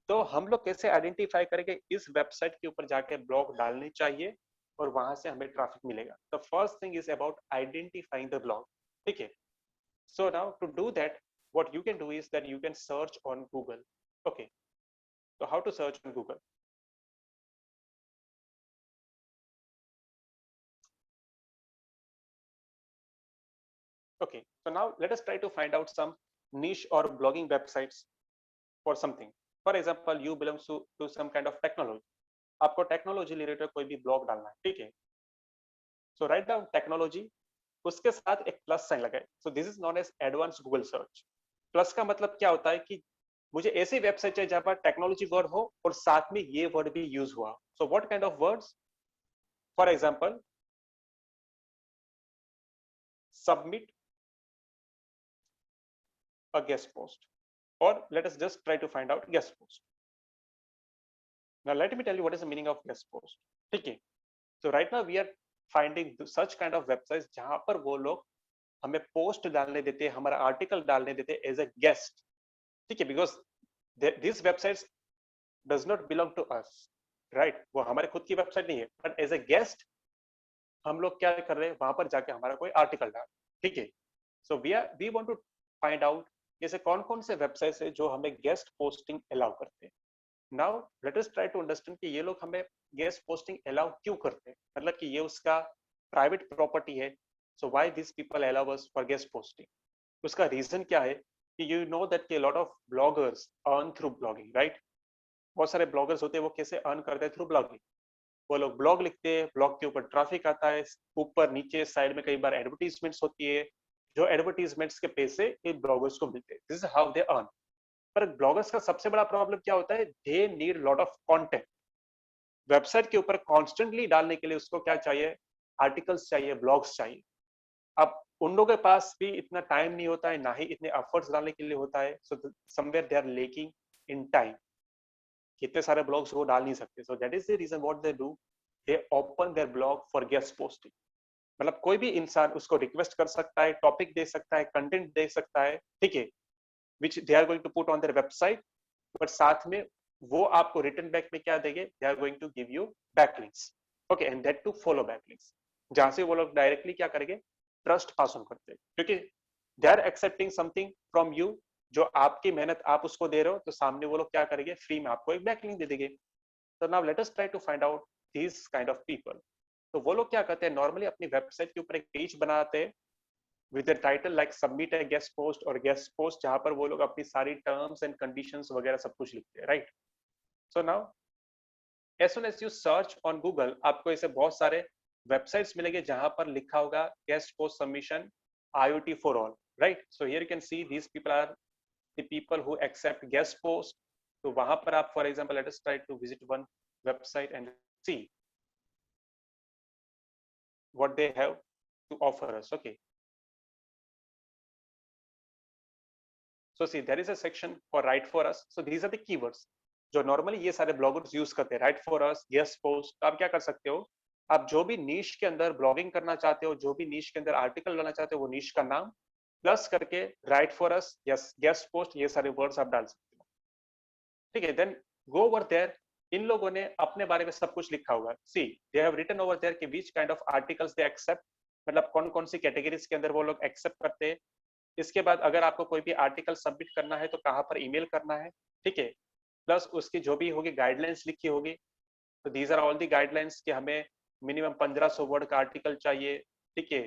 A: तो हम लोग कैसे आइडेंटिफाई करेंगे इस वेबसाइट के ऊपर जाके ब्लॉग डालने चाहिए और वहां से हमें ट्रैफिक मिलेगा. The first thing is about identifying the blog. ठीक है. So now to do that, what you can do is that you can search on Google. Okay. So how to search on Google? Okay. So now let us try to find out some niche or blogging websites for something. For example, you belong to some kind of technology. आपको technology related कोई भी blog डालना है. ठीक है. So write down technology. उसके साथ एक प्लस साइन लगाए. So this is known as advanced Google search. Plus का मतलब क्या होता है कि मुझे ऐसी वेबसाइट चाहिए जहां पर टेक्नोलॉजी वर्ड हो और साथ में ये वर्ड भी यूज हुआ. So what kind of words? For example, submit a guest post, or let us just try to find out guest post. Now let me tell you what is the meaning of guest post. ठीक है. So right now we are finding such kind of websites जहां पर वो लोग हमें post डालने देते हैं, हमारा आर्टिकल डालने देते हैं एज अ गेस्ट. ठीक है. Because this websites does not belong to us, right. वो हमारे खुद की वेबसाइट नहीं है, बट एज अ गेस्ट हम लोग क्या कर रहे हैं, वहां पर जाके हमारा कोई आर्टिकल डाल. ठीक है. So we want to find out जैसे कौन कौन से वेबसाइट्स है जो हमें गेस्ट पोस्टिंग अलाउ करते हैं. Now let us try to understand कि ये लोग हमें गेस्ट पोस्टिंग अलाउ क्यों करते हैं, मतलब कि ये उसका प्राइवेट प्रॉपर्टी है. So why this people allow us for guest posting? उसका रीजन क्या है कि you know that lot of bloggers earn through blogging, right. बहुत सारे ब्लॉगर्स होते हैं, वो कैसे अर्न करते हैं? Through blogging. वो लोग ब्लॉग लिखते हैं, ब्लॉग के ऊपर ट्रैफिक आता है, ऊपर नीचे साइड में कई बार एडवर्टीजमेंट्स होती है, जो एडवर्टीजमेंट्स के पैसे इन ब्लॉगर्स को मिलते हैं. This is how they earn. पर ब्लॉगर्स का सबसे बड़ा प्रॉब्लम क्या होता है? They need lot of content. Website के ऊपर कॉन्स्टेंटली डालने के लिए उसको क्या चाहिए? आर्टिकल्स चाहिए, ब्लॉग्स चाहिए. अब उन लोगों के पास भी इतना टाइम नहीं होता है, ना ही इतने एफर्ट्स डालने के लिए होता है. So somewhere they are lacking in time. कितने सारे ब्लॉग्स वो डाल नहीं सकते. So that is the reason what they do, they open their blog for guest posting. मतलब कोई भी इंसान उसको रिक्वेस्ट कर सकता है, टॉपिक दे सकता है, कंटेंट दे सकता है. ठीक है. which they are going to put on their website, but साथ में वो आपको रिटर्न बैक में क्या देंगे? they are going to give you backlinks. okay, and that to follow backlinks, जहां से वो लोग डायरेक्टली क्या करेंगे? ट्रस्ट पास ऑन करते हैं, क्योंकि they are accepting something from you, जो आपकी मेहनत आप उसको दे रहे हो, तो सामने वो लोग क्या करेंगे? फ्री में आपको एक बैकलिंक दे देंगे. तो now let us try to find out this kind of people. तो वो लोग क्या करते हैं? नॉर्मली अपनी वेबसाइट के ऊपर एक पेज बनाते हैं with a title like submit a guest post or guest post, जहां पर वो लोग अपनी सारी टर्म्स एंड कंडीशंस वगैरह सब कुछ लिखते हैं, right. So now as soon as you search on Google, आपको ऐसे बहुत सारे वेबसाइट्स मिलेंगे जहां पर लिखा होगा guest post submission IoT for all, right. So here you can see these people are the people who accept guest post. तो वहां पर आप for example let us try to visit one website and see what they have to offer us. Okay. So see, there is a section for write for us. So these are the keywords जो normally ये सारे bloggers use करते हैं. Right for us, guest post. आप क्या कर सकते हो? आप जो भी नीश के अंदर ब्लॉगिंग करना चाहते हो, जो भी नीश के अंदर आर्टिकल डालना चाहते हो, वो नीश का नाम प्लस करके write for us, yes, guest post, ये सारे वर्ड्स आप डाल सकते हो. ठीक है. Then go over there. इन लोगों ने अपने बारे में सब कुछ लिखा होगा. See, they have written over there कि which kind of articles they accept, मतलब कौन कौन सी कैटेगरीज के अंदर वो लोग एक्सेप्ट करते हैं. इसके बाद अगर आपको कोई भी आर्टिकल सबमिट करना है तो कहाँ पर ईमेल करना है. ठीक है. प्लस उसकी जो भी होगी गाइडलाइंस लिखी होगी. तो these are all the guidelines कि हमें मिनिमम 1500 वर्ड का आर्टिकल चाहिए. ठीक है.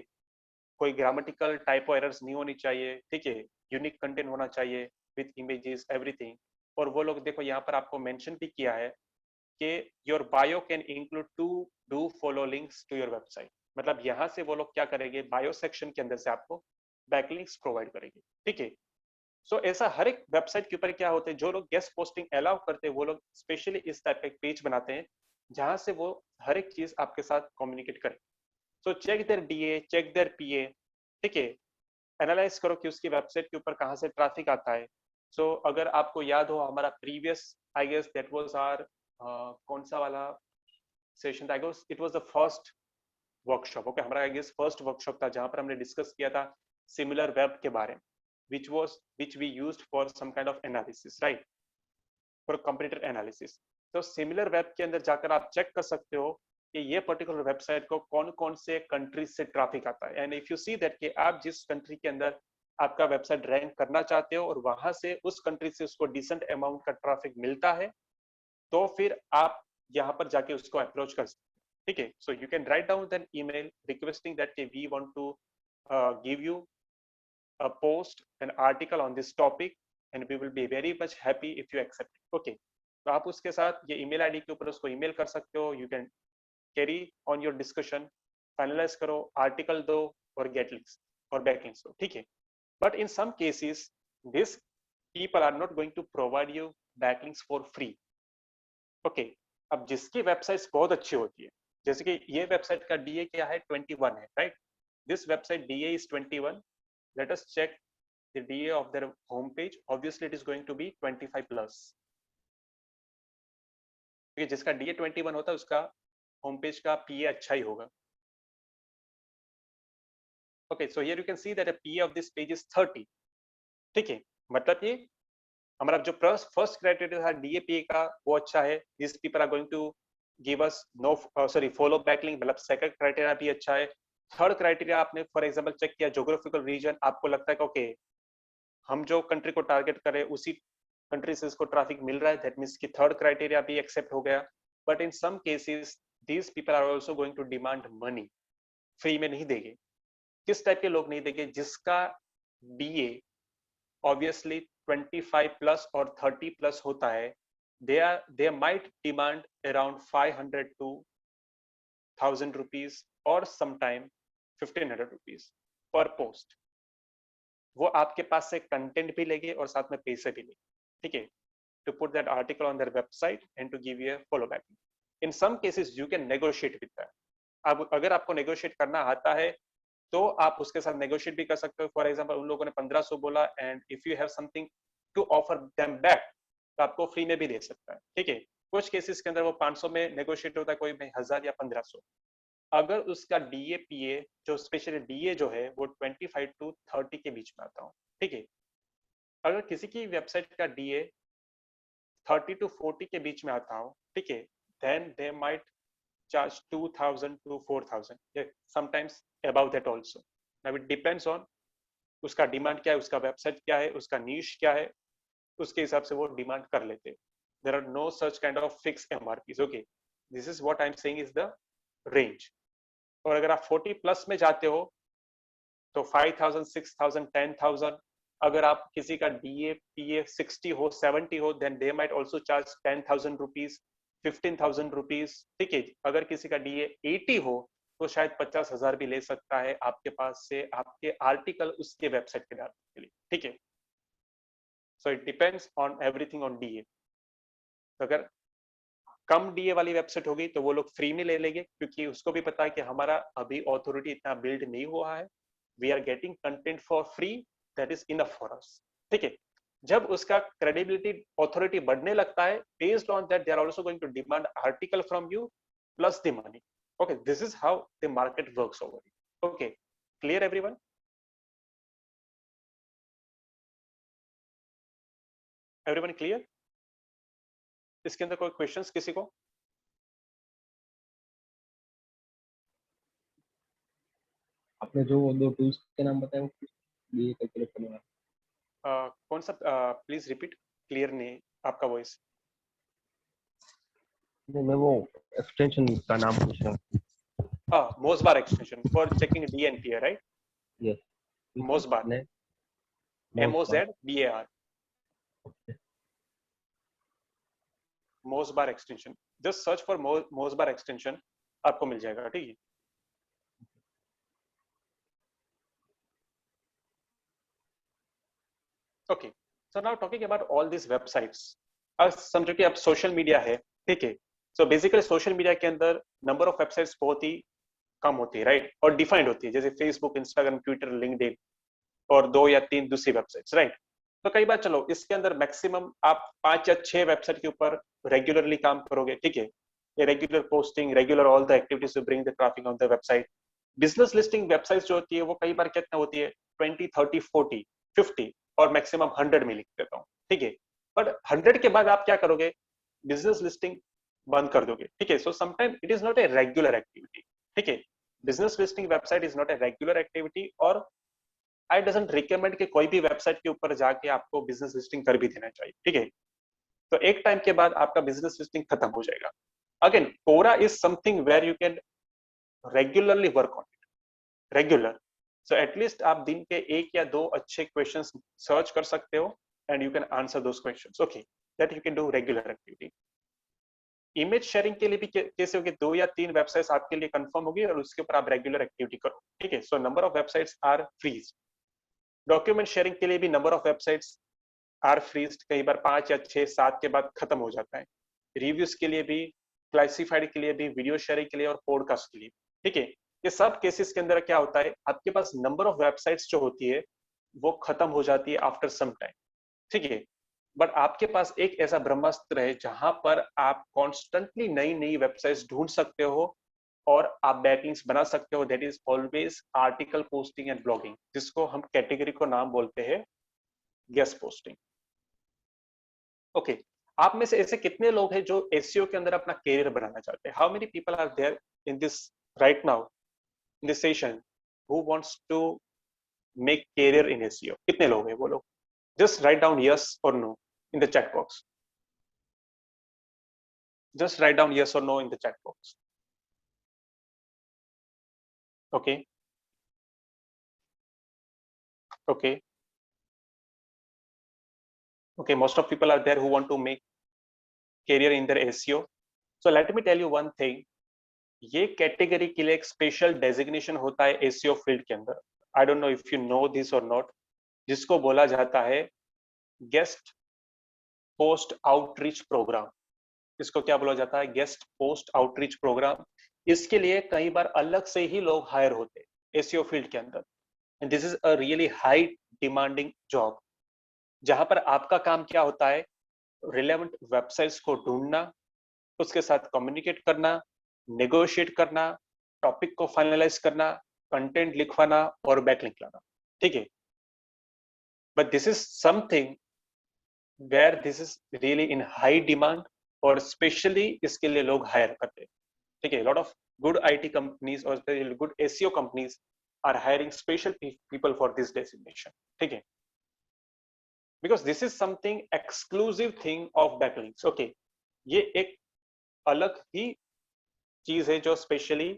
A: कोई ग्रामेटिकल टाइपो एरर्स नहीं होनी चाहिए. ठीक है. यूनिक कंटेंट होना चाहिए विथ इमेजेस, एवरीथिंग. और वो लोग देखो यहाँ पर आपको मेंशन भी किया है कि your bio can include to do follow links to your website. मतलब यहाँ से वो लोग क्या करेंगे? बायो सेक्शन के अंदर से आपको बैकलिंक्स प्रोवाइड करेंगे. ठीक है. सो ऐसा हर एक वेबसाइट के ऊपर क्या होते हैं, जो लोग गेस्ट पोस्टिंग अलाउ करते हैं वो लोग स्पेशली इस टाइप का एक पेज बनाते हैं जहां से वो हर एक चीज आपके साथ कम्युनिकेट करें. So check there DA, check there PA. ठीक है. एनालाइज करो कि उसकी वेबसाइट के ऊपर कहाँ से ट्रैफिक आता है. सो अगर आपको याद हो हमारा previous, I guess that was our कौन सा वाला सेशन था? I guess it was the first workshop. Okay, हमारा आई गेस फर्स्ट वर्कशॉप था जहां पर हमने डिस्कस किया था सिमिलर वेब के बारे में, which we used for some kind of analysis, right? For comparator analysis. तो सिमिलर वेब के अंदर जाकर आप चेक कर सकते हो कि ये पर्टिकुलर वेबसाइट को कौन कौन से कंट्रीज से ट्रैफिक आता है, and if you see that कि आप जिस कंट्री के अंदर आपका वेबसाइट रैंक करना चाहते हो और वहां से उस कंट्री से उसको डिसेंट अमाउंट का ट्रैफिक मिलता है, तो फिर आप यहाँ पर जाके उसको अप्रोच कर सकते हैं, ठीक है। So you can write down an email requesting that we want to give you a post an article on this topic and we will be very much happy if you accept, okay. तो आप उसके साथ ये email ID के ऊपर उसको email कर सकते हो। You can carry on your discussion, finalize करो, आर्टिकल दो और गेट लिंक्स और बैकलिंक्स दो, ठीक है। But in some cases this people are not going to provide you backlinks for free, okay। अब जिसकी वेबसाइट्स बहुत अच्छी होती है, जैसे कि ये वेबसाइट का DA क्या है 21 है, right. This website DA is 21. Let us check the DA of their home page. Obviously it is going to be 25 plus, क्योंकि जिसका DA 21 होता है उसका होम पेज का PA अच्छा ही होगा, okay। So here you can see that a PA of this page is 30, ठीक है। मतलब ये हमारा जो फर्स्ट क्राइटेरिया था DAPA का वो अच्छा है, this people are going to give us no sorry follow backlink, मतलब सेकंड क्राइटेरिया भी अच्छा है। थर्ड क्राइटेरिया आपने फॉर एग्जांपल चेक किया ज्योग्राफिकल रीजन, आपको लगता है कि ओके हम जो कंट्री को टारगेट करें उसी कंट्री से इसको ट्रैफिक मिल रहा है, दैट मींस कि थर्ड क्राइटेरिया भी एक्सेप्ट हो गया। But in some cases these people are also going to demand money, free में नहीं देंगे। किस टाइप के लोग नहीं देंगे? जिसका DA obviously 25 plus or 30 plus होता है, they might demand around 500 to 1000 rupees or sometime 1500 rupees per post। वो आपके पास से कंटेंट भी लेंगे और साथ में पैसे भी लेंगे, ठीक है, to put that article on their website and to give you a follow back। in some cases you can negotiate with that। अब अगर आपको negotiate करना आता है तो आप उसके साथ नेगोशिएट भी कर सकते हो। फॉर एग्जांपल उन लोगों ने 1500 बोला and if you have something to offer them back तो आपको फ्री में भी दे सकता है, ठीक है। कुछ केसेस के अंदर वो 500 में नेगोशिएट होता है, कोई में 1000 या 1500। अगर उसका DAPA जो स्पेशली DA जो है वो 25 to 30 के बीच में आता हो, ठीक है। अगर किसी की वेबसाइट का DA 30 to 40 के बीच में आता हो, ठीक है, then they might charge 2000 to 4000, yeah, sometimes above that also। now it depends on उसका डिमांड क्या है, उसका वेबसाइट क्या है, उसका नीश क्या है, उसके हिसाब से वो डिमांड कर लेते हैं। there are no such kind of fixed MRPs, okay। this is what I'm saying is the range। और अगर आप 40 प्लस में जाते हो तो 5000 6000 10000। अगर आप किसी का DAPA 60 हो 70 हो then they might also charge 10,000 rupees 15,000 rupees, ठीक है। अगर किसी का DA 80 हो तो शायद 50,000 भी ले सकता है आपके पास से आपके आर्टिकल उसके वेबसाइट पे डालने के लिए, ठीक है। So it depends on everything on DA। तो अगर कम DA वाली वेबसाइट होगी तो वो लोग फ्री में ले लेंगे, क्योंकि उसको भी पता है कि हमारा अभी ऑथोरिटी इतना बिल्ड नहीं हुआ है, we are getting content for free, that is enough for us, ठीक है। जब उसका क्रेडिबिलिटी अथॉरिटी बढ़ने लगता है, based on that they are also going to demand article from you plus the money, okay. This is how the market works over, okay. Clear everyone? Everyone clear? इसके अंदर कोई क्वेश्चंस किसी को?
J: आपने जो दो टूल्स के नाम बताए वो DA कैलकुलेट करने वाला
A: कौन सा? प्लीज रिपीट, क्लियर नहीं आपका वॉइस।
J: मैं वो एक्सटेंशन का नाम पूछ रहा हूँ।
A: MozBar extension for checking DA and PA, right?
J: Yes,
A: MozBar, MOZBAR, MozBar extension. Just search for MozBar extension, आपको मिल जाएगा, ठीक है। Okay, so now talking about all this websites. अब समझो कि अब सोशल मीडिया है, ठीक है। सो बेसिकली सोशल मीडिया के अंदर नंबर ऑफ वेबसाइट्स बहुत ही कम होती है, राइट, और डिफाइंड होती है, जैसे फेसबुक, इंस्टाग्राम, ट्विटर, लिंक्डइन और 2 या 3 दूसरी वेबसाइट्स, राइट। तो कई बार चलो इसके अंदर मैक्सिमम आप 5 या 6 वेबसाइट के ऊपर रेगुलरली काम करोगे, ठीक है। ये regular posting, regular all the activities to bring the traffic on the website. Business listing websites जो होती है वो कई बार कितना होती है 20, 30, 40, 50 और मैक्सिमम 100 में लिख देता हूँ, ठीक है। बट 100 के बाद आप क्या करोगे, बिजनेस लिस्टिंग बंद कर दोगे, ठीक है। So sometime it is not a regular activity, ठीक है। Business listing website is not a regular activity, और आई डजंट रिकमेंड कि कोई भी वेबसाइट के ऊपर जाके आपको बिजनेस लिस्टिंग कर भी देना चाहिए, ठीक है। तो एक टाइम के बाद आपका बिजनेस लिस्टिंग खत्म हो जाएगा। Again Quora is something where you can regularly work on it, regular. So at least आप दिन के 1 या 2 अच्छे क्वेश्चंस सर्च कर सकते हो and you can answer those questions, okay, that you can do regular activity. Image sharing के लिए भी कैसे होगी, 2 या 3 वेबसाइट्स आपके लिए कंफर्म होगी और उसके ऊपर आप रेगुलर एक्टिविटी करो, ठीक है। So number of websites are freeze. Document sharing के लिए भी number of websites are freezed, कई बार 5 या 6 7 के बाद खत्म हो जाता है। रिव्यूज के लिए भी, क्लासिफाइड के लिए भी, वीडियो शेयरिंग के लिए और पॉडकास्ट के लिए, ठीक है। ये सब केसेस के अंदर क्या होता है, आपके पास नंबर ऑफ वेबसाइट्स जो होती है वो खत्म हो जाती है आफ्टर सम टाइम, ठीक है। बट आपके पास एक ऐसा ब्रह्मास्त्र है जहां पर आप कॉन्स्टेंटली नई नई वेबसाइट्स ढूंढ सकते हो और आप बैकलिंक्स बना सकते हो, that is always article posting and blogging, जिसको हम कैटेगरी को नाम बोलते हैं गेस्ट पोस्टिंग, ओके। आप में से ऐसे कितने लोग हैं जो एसईओ के अंदर अपना कैरियर बनाना चाहते हैं? How many people are there in this right now in this session who wants to make career in SEO? कितने लोग हैं वो लोग? जस्ट राइट डाउन यस और no in the chat box, just write down yes or no in the chat box, okay, okay, okay. Most of people are there who want to make career in their SEO. So let me tell you one thing, ये category के लिए एक special designation होता है SEO field के अंदर, I don't know if you know this और not, जिसको बोला जाता है गेस्ट पोस्ट आउटरीच प्रोग्राम। इसको क्या बोला जाता है? Guest post outreach program. इसके लिए कई बार अलग से ही लोग हायर होते हैं एसईओ फील्ड के अंदर, and this is a really high demanding job, जहां पर आपका काम क्या होता है, रिलेवेंट वेबसाइट्स को ढूंढना, उसके साथ कम्युनिकेट करना, नेगोशिएट करना, टॉपिक को फाइनलाइज करना, कंटेंट लिखवाना और बैकलिंक लाना, ठीक है। But this is something where this is really in high demand, और स्पेशली इसके लिए लोग हायर करते हैं, ठीक है। Lot of good IT companies और good SEO companies are hiring special people for this designation, ठीक है, because this is something exclusive thing of backlinks, okay. ये एक अलग ही चीज है जो स्पेशली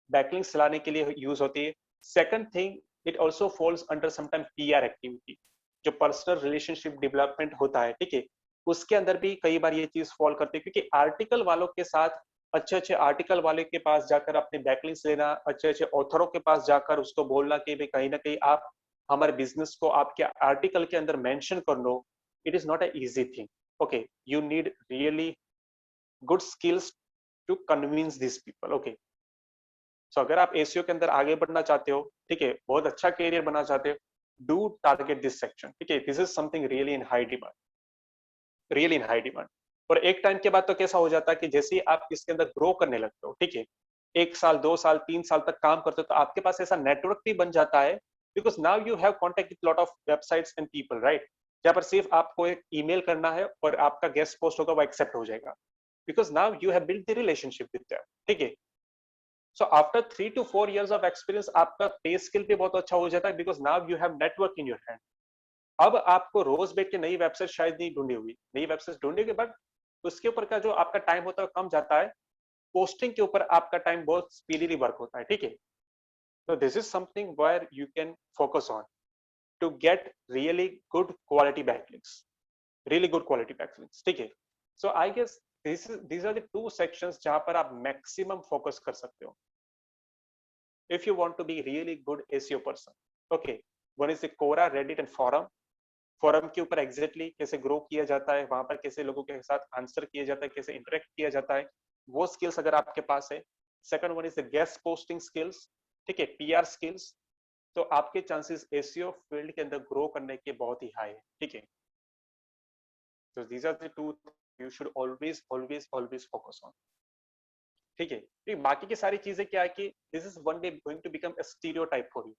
A: बैकलिंक्स चलाने के लिए यूज होती है। Second thing, it also falls under sometime PR activity, जो पर्सनल रिलेशनशिप डेवलपमेंट होता है, ठीक है, उसके अंदर भी कई बार ये चीज फॉल करती है, क्योंकि आर्टिकल वालों के साथ, अच्छे अच्छे आर्टिकल वाले के पास जाकर अपने बैकलिंक्स लेना, अच्छे अच्छे ऑथरों के पास जाकर उसको बोलना कि भाई कहीं ना कहीं आप हमारे बिजनेस को आपके आर्टिकल के अंदर मेंशन कर लो, it is not a easy thing, okay. You need really good skills to convince this people, okay. So अगर आप एसईओ के अंदर आगे बढ़ना चाहते हो, ठीक है, बहुत अच्छा कैरियर बनाना चाहते हो, डू टारगेट दिस सेक्शन, ठीक है। This is something really in high demand, really in high demand. और एक टाइम के बाद तो कैसा हो जाता है कि जैसे ही आप इसके अंदर ग्रो करने लगते हो, ठीक है, 1 साल 2 साल 3 साल तक काम करते हो, तो आपके पास ऐसा नेटवर्क भी बन जाता है, because now you have contact with lot of websites and people, right, जहां पर सिर्फ आपको एक ईमेल करना है और आपका गेस्ट पोस्ट होगा, वो एक्सेप्ट हो जाएगा, because now you have built the relationship with them, ठीक है। So after 3 to 4 years of experience आपका पे स्किल भी बहुत अच्छा हो जाता है, because now you have network in your hand. अब आपको रोज बैठ के नई वेबसाइट शायद नहीं ढूंढी हुई, नई वेबसाइट ढूंढने के बाद उसके ऊपर का जो आपका टाइम होता है कम जाता है, पोस्टिंग के ऊपर आपका टाइम बहुत स्पीडीली वर्क होता है, ठीक है। तो this is something where you can focus on to get really good quality backlinks, really good quality backlinks, ठीक है। So I guess these are the 2 sections जहां पर आप मैक्सिमम फोकस कर सकते हो if you want to be really good SEO person, okay। one is the Quora, Reddit and forum। Forum के ऊपर एग्जैक्टली कैसे ग्रो किया जाता है, वहां पर कैसे लोगों के साथ आंसर किया जाता है, कैसे इंटरेक्ट किया जाता है, वो स्किल्स अगर आपके पास है। Second one is the guest posting skills, ठीक है, पीआर स्किल्स, तो आपके चांसेस एसईओ फील्ड के अंदर ग्रो करने के बहुत ही हाई है, ठीक है। तो these are the 2 you should always always always focus on, ठीक है। बाकी की सारी चीजें क्या है कि this is one day going to become a stereotype for you,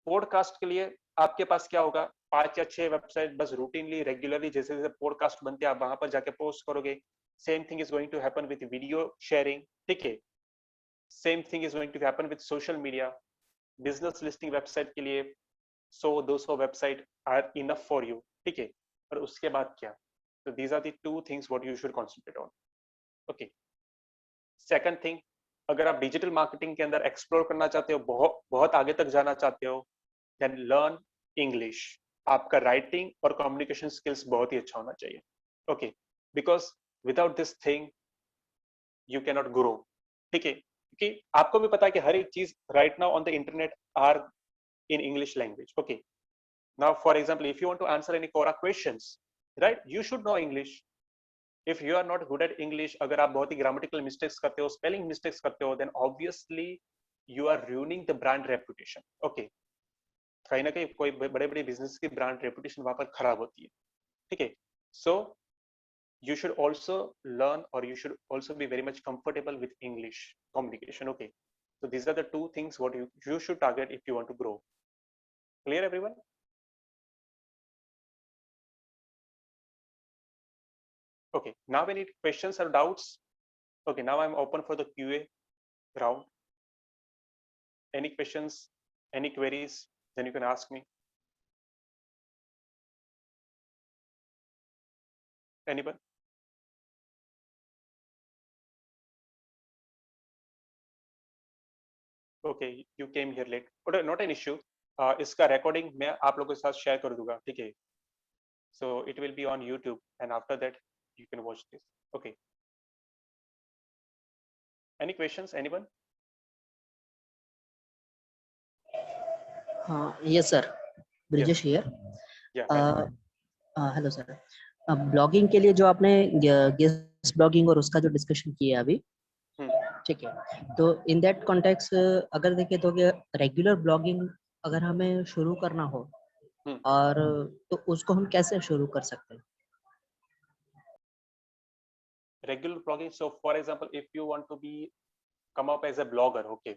A: podcast के लिए आपके पास क्या होगा, 5 या 6 वेबसाइट बस रूटीनली रेगुलरली जैसे जैसे पॉडकास्ट बनते हैं आप वहां पर जाके पोस्ट करोगे. Same thing is going to happen with video sharing. ठीक है, same thing is going to happen with social media. Business listing website के लिए 100-200 website are enough for you. ठीक है, और उसके बाद क्या? तो these are the 2 things what you should concentrate on. Okay, second thing, अगर आप डिजिटल मार्केटिंग के अंदर एक्सप्लोर करना चाहते हो, बहुत बहुत आगे तक जाना चाहते हो, देन लर्न इंग्लिश. आपका राइटिंग और कम्युनिकेशन स्किल्स बहुत ही अच्छा होना चाहिए. Okay, because without this thing you can not grow. ठीक है, क्योंकि आपको भी पता है कि हर एक चीज right now on the internet are in English language. Okay, now for example, if you want to answer any Quora questions, right, you should know English. If you are not good at English, अगर आप बहुत ही grammatical mistakes करते हो, spelling mistakes करते हो, then obviously you are ruining the brand reputation. Okay, कहीं ना कहीं कोई बड़े बड़े बिजनेस की ब्रांड रेपुटेशन वहां पर खराब होती है. ठीक है, so you should also learn or you should also be very much comfortable with English communication. Okay, so these are the 2 things what you should target if you want to grow. Clear everyone? Okay, now we need questions or doubts. Okay, now I'm open for the QA round. Any questions, any queries, then you can ask me. Anyone? Okay, you came here late, but not an issue. इसका recording मैं आप लोगों के साथ share कर दूंगा. ठीक है, so it will be on YouTube and after that you can watch this. Okay, any questions, anyone?
K: Yes sir, Brijesh here.
A: Yeah.
K: Hello sir, blogging के लिए जो आपने गेस्ट ब्लॉगिंग और उसका जो डिस्कशन किया अभी, ठीक है, तो इन दैट कॉन्टेक्स्ट अगर देखें तो रेगुलर ब्लॉगिंग अगर हमें शुरू करना हो और तो उसको हम कैसे शुरू कर सकते हैं?
A: Regular blogging, so for example if you want to be come up as a blogger, okay,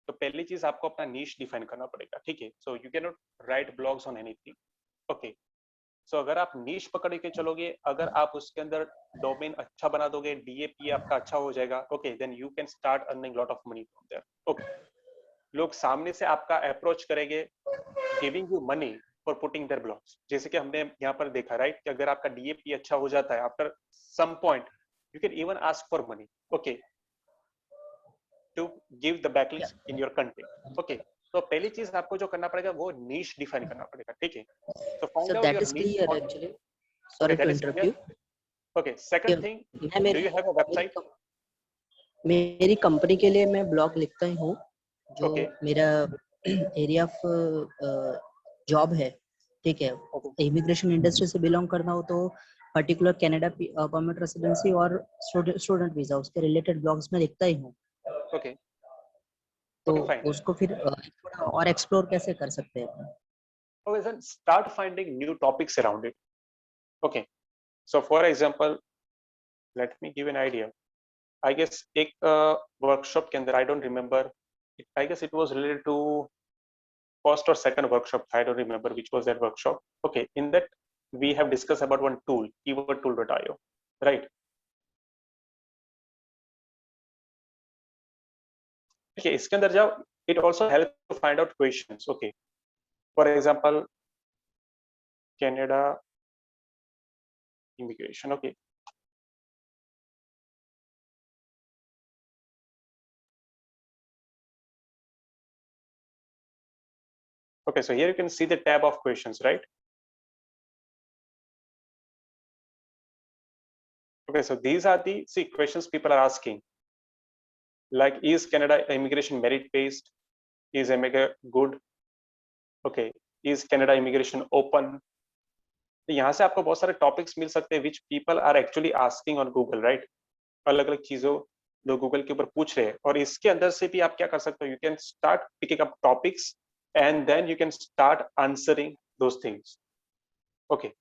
A: तो पहली चीज आपको अपना niche डिफाइन करना पड़ेगा. ठीक है, so you cannot write blogs on anything. Okay, so अगर आप niche पकड़ के चलोगे, अगर आप उसके अंदर डोमेन अच्छा बना दोगे, DAP आपका अच्छा हो जाएगा, okay, then you can start earning lot of money from there. Okay, लोग सामने से आपका अप्रोच करेंगे, giving you money for putting their blogs. जैसे कि हमने यहाँ पर देखा, राइट, कि अगर आपका DAP अच्छा हो जाता है, after some point you can even ask for money, okay, to give the backlinks in your content. Okay, तो पहली चीज आपको जो करना पड़ेगा वो niche define करना पड़ेगा. ठीक है, so find out your niche.
K: Actually, sorry to interrupt you.
A: Okay, second thing, do you have a website?
K: मेरी कंपनी के लिए मैं ब्लॉग लिखता ही हूँ, जो मेरा एरिया ऑफ जॉब है. ठीक है, इमिग्रेशन इंडस्ट्री से बिलोंग करना हो तो पर्टिकुलर कनाडा परमानेंट रेसिडेंसी और स्टूडेंट वीजा उसके रिलेटेड ब्लॉग्स में लिखता ही हूँ.
A: ओके,
K: तो उसको फिर थोड़ा और एक्सप्लोर कैसे कर सकते हैं?
A: Okay, then start finding new topics around it. Okay, so for example, let me give an idea. I guess एक workshop के अंदर, I don't remember, I guess it was related to first or second workshop, I don't remember which was that workshop. Okay, in that we have discussed about one tool, keywordtool.io, right? Okay, इसके अंदर जाओ, it also helps to find out questions. Okay, for example, Canada immigration. Okay, okay, so here you can see the tab of questions, right? Okay, so these are the questions people are asking, like, is Canada immigration merit based? Is America good? Okay, is Canada immigration open? तो यहाँ से आपको बहुत सारे topics मिल सकते हैं which people are actually asking on Google, right? अलग अलग चीजों लोग गूगल के ऊपर पूछ रहे हैं, और इसके अंदर से भी आप क्या कर सकते हो, you can start picking up topics and then you can start answering those things. Okay,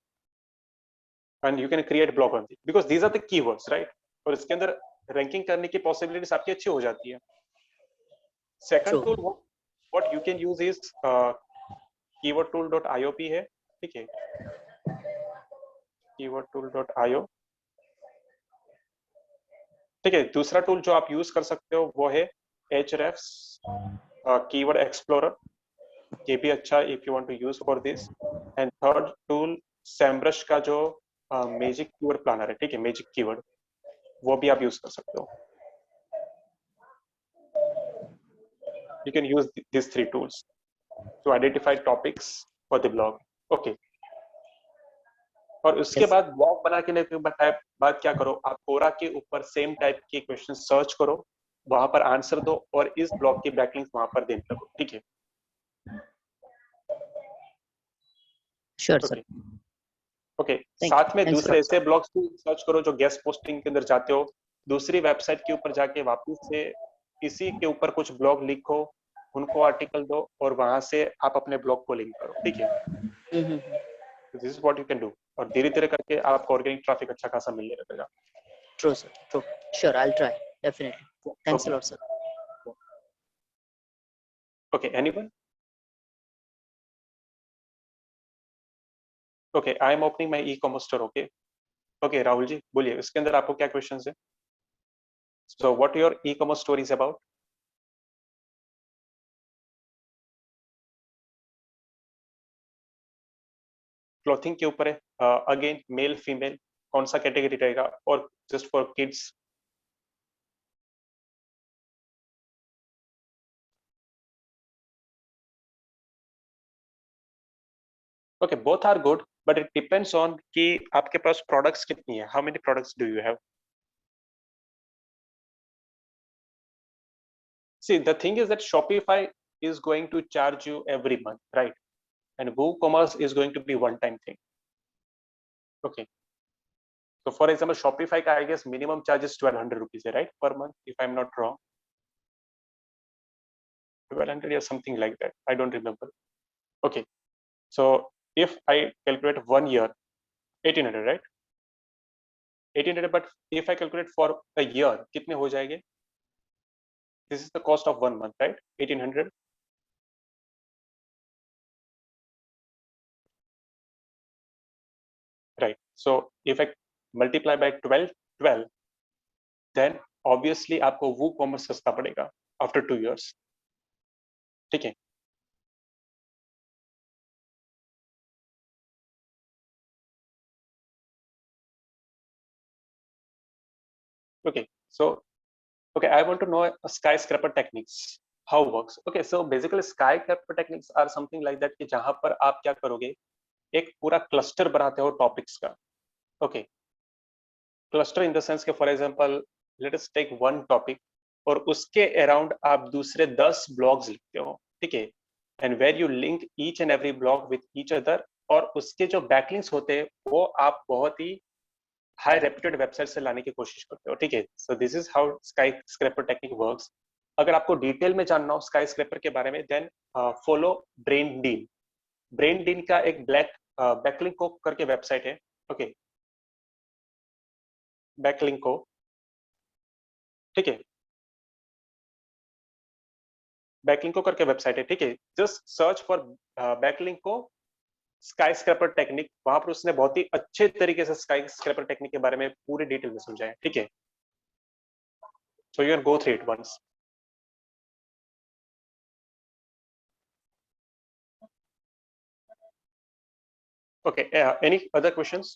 A: and you can create blog on it because these are the keywords, right? और इसके अंदर रैंकिंग करने की पॉसिबिलिटीज आपकी अच्छी हो जाती है. Second tool what you can use is keywordtool.io भी है, ठीक है, keywordtool.io, ठीक है। दूसरा टूल जो आप यूज कर सकते हो वो है Ahrefs कीवर्ड एक्सप्लोरर, ये भी अच्छा if you want to use for this. And third tool SEMrush का जो मैजिक कीवर्ड प्लानर है, ठीक है, मैजिक कीवर्ड, वो भी आप यूज कर सकते हो। You can use these three tools to identify topics for the blog. Okay. और उसके बाद ब्लॉग बना के बाद क्या करो, आप कोरा के ऊपर सेम टाइप के क्वेश्चन सर्च करो, वहां पर आंसर दो और इस ब्लॉग की बैकलिंक वहां पर देने लगो, ठीक है।
K: Sure sir.
A: ओके, साथ में दूसरे ऐसे ब्लॉग्स भी सर्च करो जो गेस्ट पोस्टिंग के अंदर जाते हो, दूसरी वेबसाइट के ऊपर जाके वापस से इसी के ऊपर कुछ ब्लॉग लिखो, उनको आर्टिकल दो और वहां से आप अपने ब्लॉग को लिंक करो, ठीक है। This is what you can do, और धीरे धीरे करके आपको ऑर्गेनिक ट्रैफिक अच्छा खासा मिलने लगेगा।
K: True sir, true, sure, I will try definitely. Thanks a lot sir.
A: Okay, anyone? Okay, I am opening my e-commerce store. Okay okay, Rahul ji बोलिए, इसके अंदर आपको क्या क्वेश्चंस है? So what your e-commerce store is about? Clothing के ऊपर है, again male female कौन सा कैटेगरी रहेगा, और just for kids? Okay, both are good, but it depends on कि आपके पास प्रोडक्ट्स कितनी है, how many products do you have. See, the thing is that Shopify is going to charge you every month, right? And WooCommerce is going to be one-time thing. Okay. So, for example, Shopify, I guess minimum charge is 1,200 rupees, right, per month, if I'm not wrong. 1,200 or something like that. I don't remember. Okay. So, if I calculate 1 year, 1,800, right? 1,800. But if I calculate for a year, कितने हो जाएंगे? This is the cost of 1 month, right? 1,800. Right. So if I multiply by 12, then obviously आपको WooCommerce सस्ता पड़ेगा after 2 years. ठीक है? Okay. So, okay, I want to know skyscraper techniques. How works? Okay, so basically skyscraper techniques are something like that कि जहां पर आप क्या करोगे, एक पूरा क्लस्टर बनाते हो टॉपिक्स का। Okay, cluster in the sense के for example let us take one topic और उसके अराउंड आप दूसरे 10 ब्लॉग्स लिखते हो, ठीक है, and where you link each and every blog with each other, और उसके जो बैकलिंक्स होते हैं वो आप बहुत ही हाई रेप्यूटेड वेबसाइट से लाने की कोशिश करते हो, ठीक है। So this is how skyscraper technique works. अगर आपको डिटेल में जानना हो स्काईस्क्रैपर के बारे में, देन फॉलो ब्रेनडीन। ब्रेनडीन का एक बैकलिंक को करके वेबसाइट है, ओके, बैकलिंक को, ठीक है, बैकलिंक को करके वेबसाइट है, ठीक है। जस्ट सर्च फॉर बैकलिंक को स्काईस्क्रैपर टेक्निक, वहां पर उसने बहुत ही अच्छे तरीके से स्काईस्क्रैपर टेक्निक के बारे में पूरी डिटेल में समझाया, ठीक है। So you can go through it once. Okay, any other questions?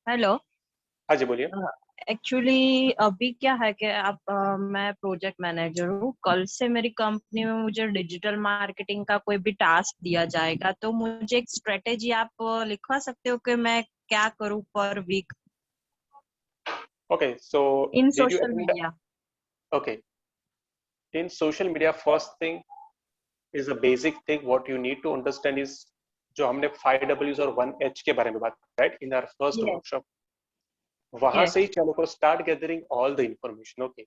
I: Hello.
A: हाँ जी बोलिए।
I: एक्चुअली अभी क्या है कि मैं प्रोजेक्ट मैनेजर हूँ, कल से मेरी कंपनी में मुझे डिजिटल मार्केटिंग का कोई भी टास्क दिया जाएगा, तो मुझे एक स्ट्रेटेजी आप लिखवा सकते हो कि मैं क्या करूँ पर week
A: Okay, so
I: in
A: did you
I: social
A: attend
I: media?
A: Okay, in social media, first thing is a basic thing what you need to understand is जो हमने 5 Ws और 1 H के बारे में बात की, right, in our first workshop, वहां से ही चलो को start gathering all the information, okay,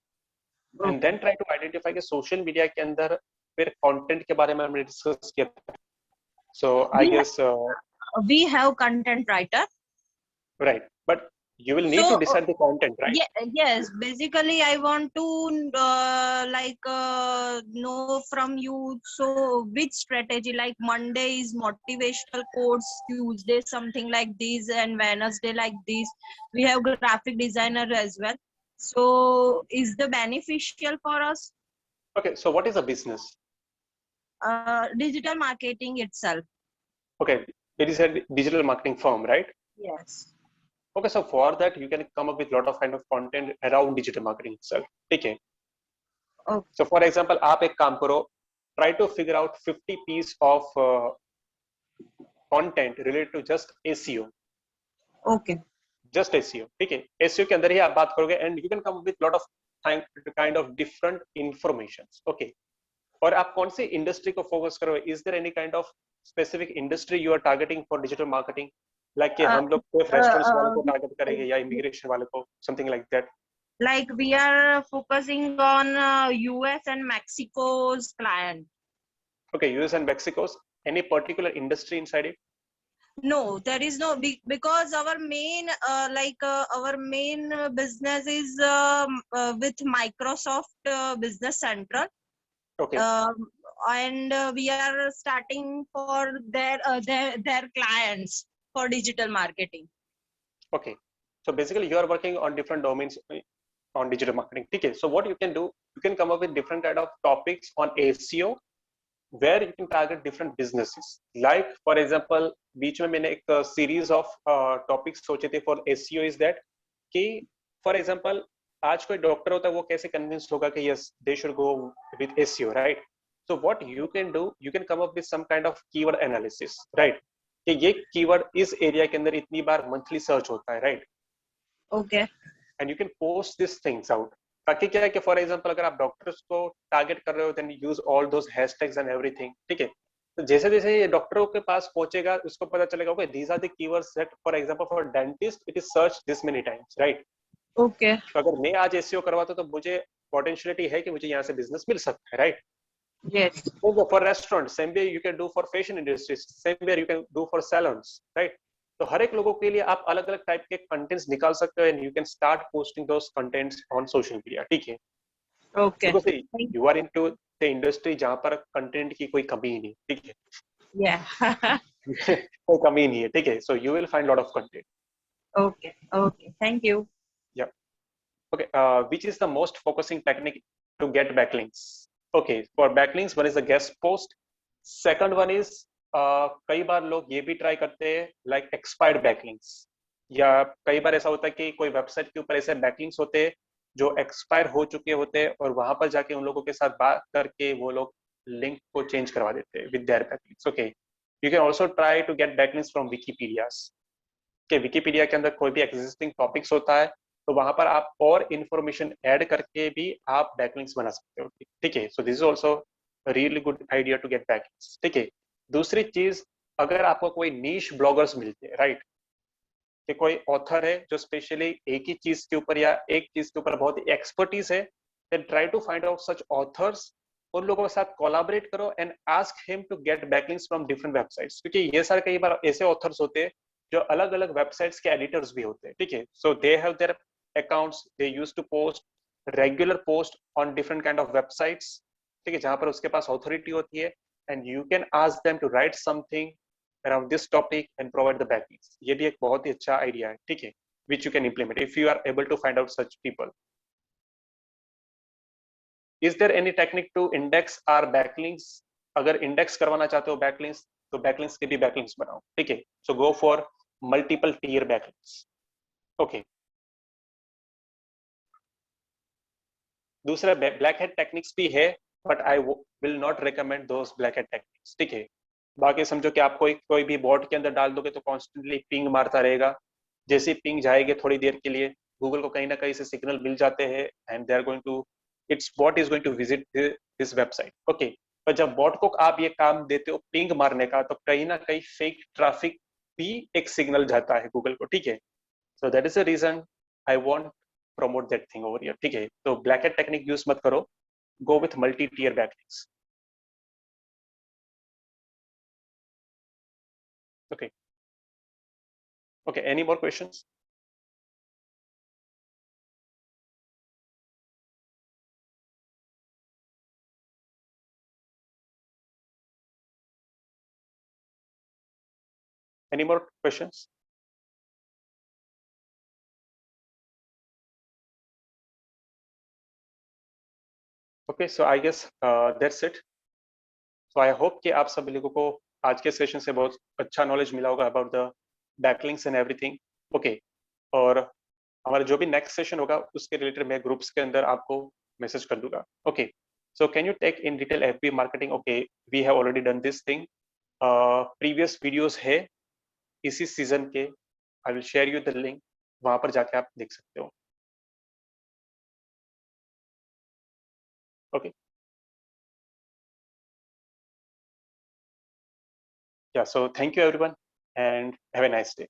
A: and then try to identify कि social media के अंदर फिर content के बारे में हमने discuss किया था, so I guess
I: we have content writer,
A: right, but you will need
I: So,
A: to decide the content, right?
I: yes, basically I want to know from you, so which strategy, like Monday is motivational quotes, Tuesday something like this, and Wednesday like this. We have graphic designer as well, so is the beneficial for us?
A: Okay, so what is a business?
I: Digital marketing itself.
A: Okay, it is a digital marketing firm, right?
I: Yes.
A: Okay, so for that you can come up with lot of kind of content around digital marketing itself. ठीक है?
I: Okay.
A: So for example, आप एक काम करो, try to figure out 50 piece of content related to just SEO.
I: Okay.
A: Just SEO, ठीक है? SEO के अंदर ही आप बात करोगे, and you can come up with lot of kind of different informations. Okay. और आप कौन सी इंडस्ट्री को फोकस करोगे? Is there any kind of specific industry you are targeting for digital marketing? Like कि हम लोग सिर्फ रेस्टोरेंट्स वालों को टारगेट करेंगे या इमिग्रेशन वालों को, something like that?
I: Like we are focusing on US and Mexico's client.
A: Okay, US and Mexico's. Any particular industry inside it?
I: No, there is no, because our main business is with Microsoft Business Central.
A: Okay.
I: And we are starting for their clients for digital marketing.
A: Okay, so basically you are working on different domains on digital marketing. Okay, so what you can do, you can come up with different kind of topics on SEO where you can target different businesses. Like for example, बीच में मैंने एक series of topics सोचे थे for SEO is that कि for example आज कोई doctor होता है, वो कैसे कन्विंस होगा कि yes they should go with SEO, right? So what you can do, you can come up with some kind of keyword analysis, right? कि ये कीवर्ड इस एरिया के अंदर इतनी बार मंथली सर्च होता है, right?
I: Okay.
A: And you can post this things out, ताकि क्या है कि फॉर एग्जांपल अगर आप डॉक्टर्स को टारगेट कर रहे हो, then use all those hashtags and everything, ठीक है? तो जैसे जैसे ये डॉक्टरों के पास पहुंचेगा, उसको पता चलेगा okay these are the keywords that for example for dentist it is search this many times, right?
I: Okay.
A: तो अगर मैं आज एसईओ करवाता तो मुझे पोटेंशियलिटी है कि मुझे यहाँ से बिजनेस मिल सकता है, right?
I: Yes.
A: For restaurant, same way you can do for fashion industries, same way you can do for salons, right? तो हर एक लोगों के लिए आप अलग अलग टाइप के कंटेंट्स निकाल सकते हो, and you can start posting those contents on social media, ठीक है?
I: Okay.
A: Because you are into the industry जहां पर कंटेंट की कोई कमी नहीं, ठीक है?
I: Yeah.
A: कोई कमी नहीं है, ठीक है? So you will find lot of content.
I: Okay. Okay. Thank you.
A: Yeah. Okay. Which is the most focusing technique to get backlinks? Okay. For backlinks, one is the guest post. Second one is कई बार लोग ये भी try करते हैं like expired backlinks, या कई बार ऐसा होता है कि कोई वेबसाइट के ऊपर ऐसे बैकलिंक्स होते हैं जो एक्सपायर हो चुके होते हैं, और वहां पर जाके उन लोगों के साथ बात करके वो लोग लिंक को चेंज करवा देते हैं with their backlinks. Okay, you can also try to get backlinks from Wikipedias. के विकिपीडिया के अंदर कोई भी एग्जिस्टिंग टॉपिक्स होता है तो वहां पर आप और इंफॉर्मेशन ऐड करके भी आप बैकलिंक्स बना सकते हो, ठीक है? So this is also really good idea to get backlinks, ठीक है? दूसरी चीज, अगर आपको कोई नीश ब्लॉगर्स मिलते हैं, राइट, कि कोई ऑथर है जो स्पेशली एक ही चीज के ऊपर या एक चीज के ऊपर बहुत एक्सपर्टीज है, then try to find out such authors, उन लोगों के साथ कोलैबोरेट करो and ask him to get backlinks from different websites, क्योंकि ये सारे कई बार ऐसे ऑथर्स होते हैं जो अलग अलग वेबसाइट्स के एडिटर्स भी होते हैं, ठीक है? So they have their accounts, they used to post regular post on different kind of websites, ठीक है, जहां पर उसके पास ऑथोरिटी होती है, and you can ask them to write something around this topic and provide the backlinks. ये भी एक बहुत ही अच्छा आइडिया है, ठीक है, which you can implement if you are able to find out such people. Is there any technique to index our backlinks? अगर index करवाना चाहते हो backlinks, तो backlinks के भी backlinks बनाओ, ठीक है? So go for multiple tier backlinks. Okay. दूसरा black hat techniques भी है, but I will not recommend those black hat techniques, ठीक है? बाकी समझो कि आप कोई भी बॉट के अंदर डाल दोगे तो कॉन्स्टेंटली पिंग मारता रहेगा. जैसे पिंग जाएगी थोड़ी देर के लिए, गूगल को कहीं ना कहीं से सिग्नल मिल जाते हैं and they are going to, its bot is going to visit this website. Okay, पर जब बॉट को आप ये काम देते हो पिंग मारने का, तो कहीं ना कहीं फेक ट्रैफिक भी एक सिग्नल जाता है गूगल को, ठीक है? So that is the reason I want promote that thing over here, ठीक है? तो black hat technique यूज मत करो, go with multi-tier backlinks. Okay. Okay, any more questions? Any more questions? Okay, so I guess that's it. So I hope कि आप सभी लोगों को आज के सेशन से बहुत अच्छा नॉलेज मिला होगा about the backlinks and everything. Okay, और हमारा जो भी नेक्स्ट सेशन होगा उसके रिलेटेड मैं ग्रुप्स के अंदर आपको मैसेज कर दूंगा. Okay, so can you take in detail FB marketing? Okay, we have already done this thing. Previous videos है इसी सीजन के, I will share you the link, वहां पर जाके आप देख सकते हो. Okay, yeah, so thank you everyone and have a nice day.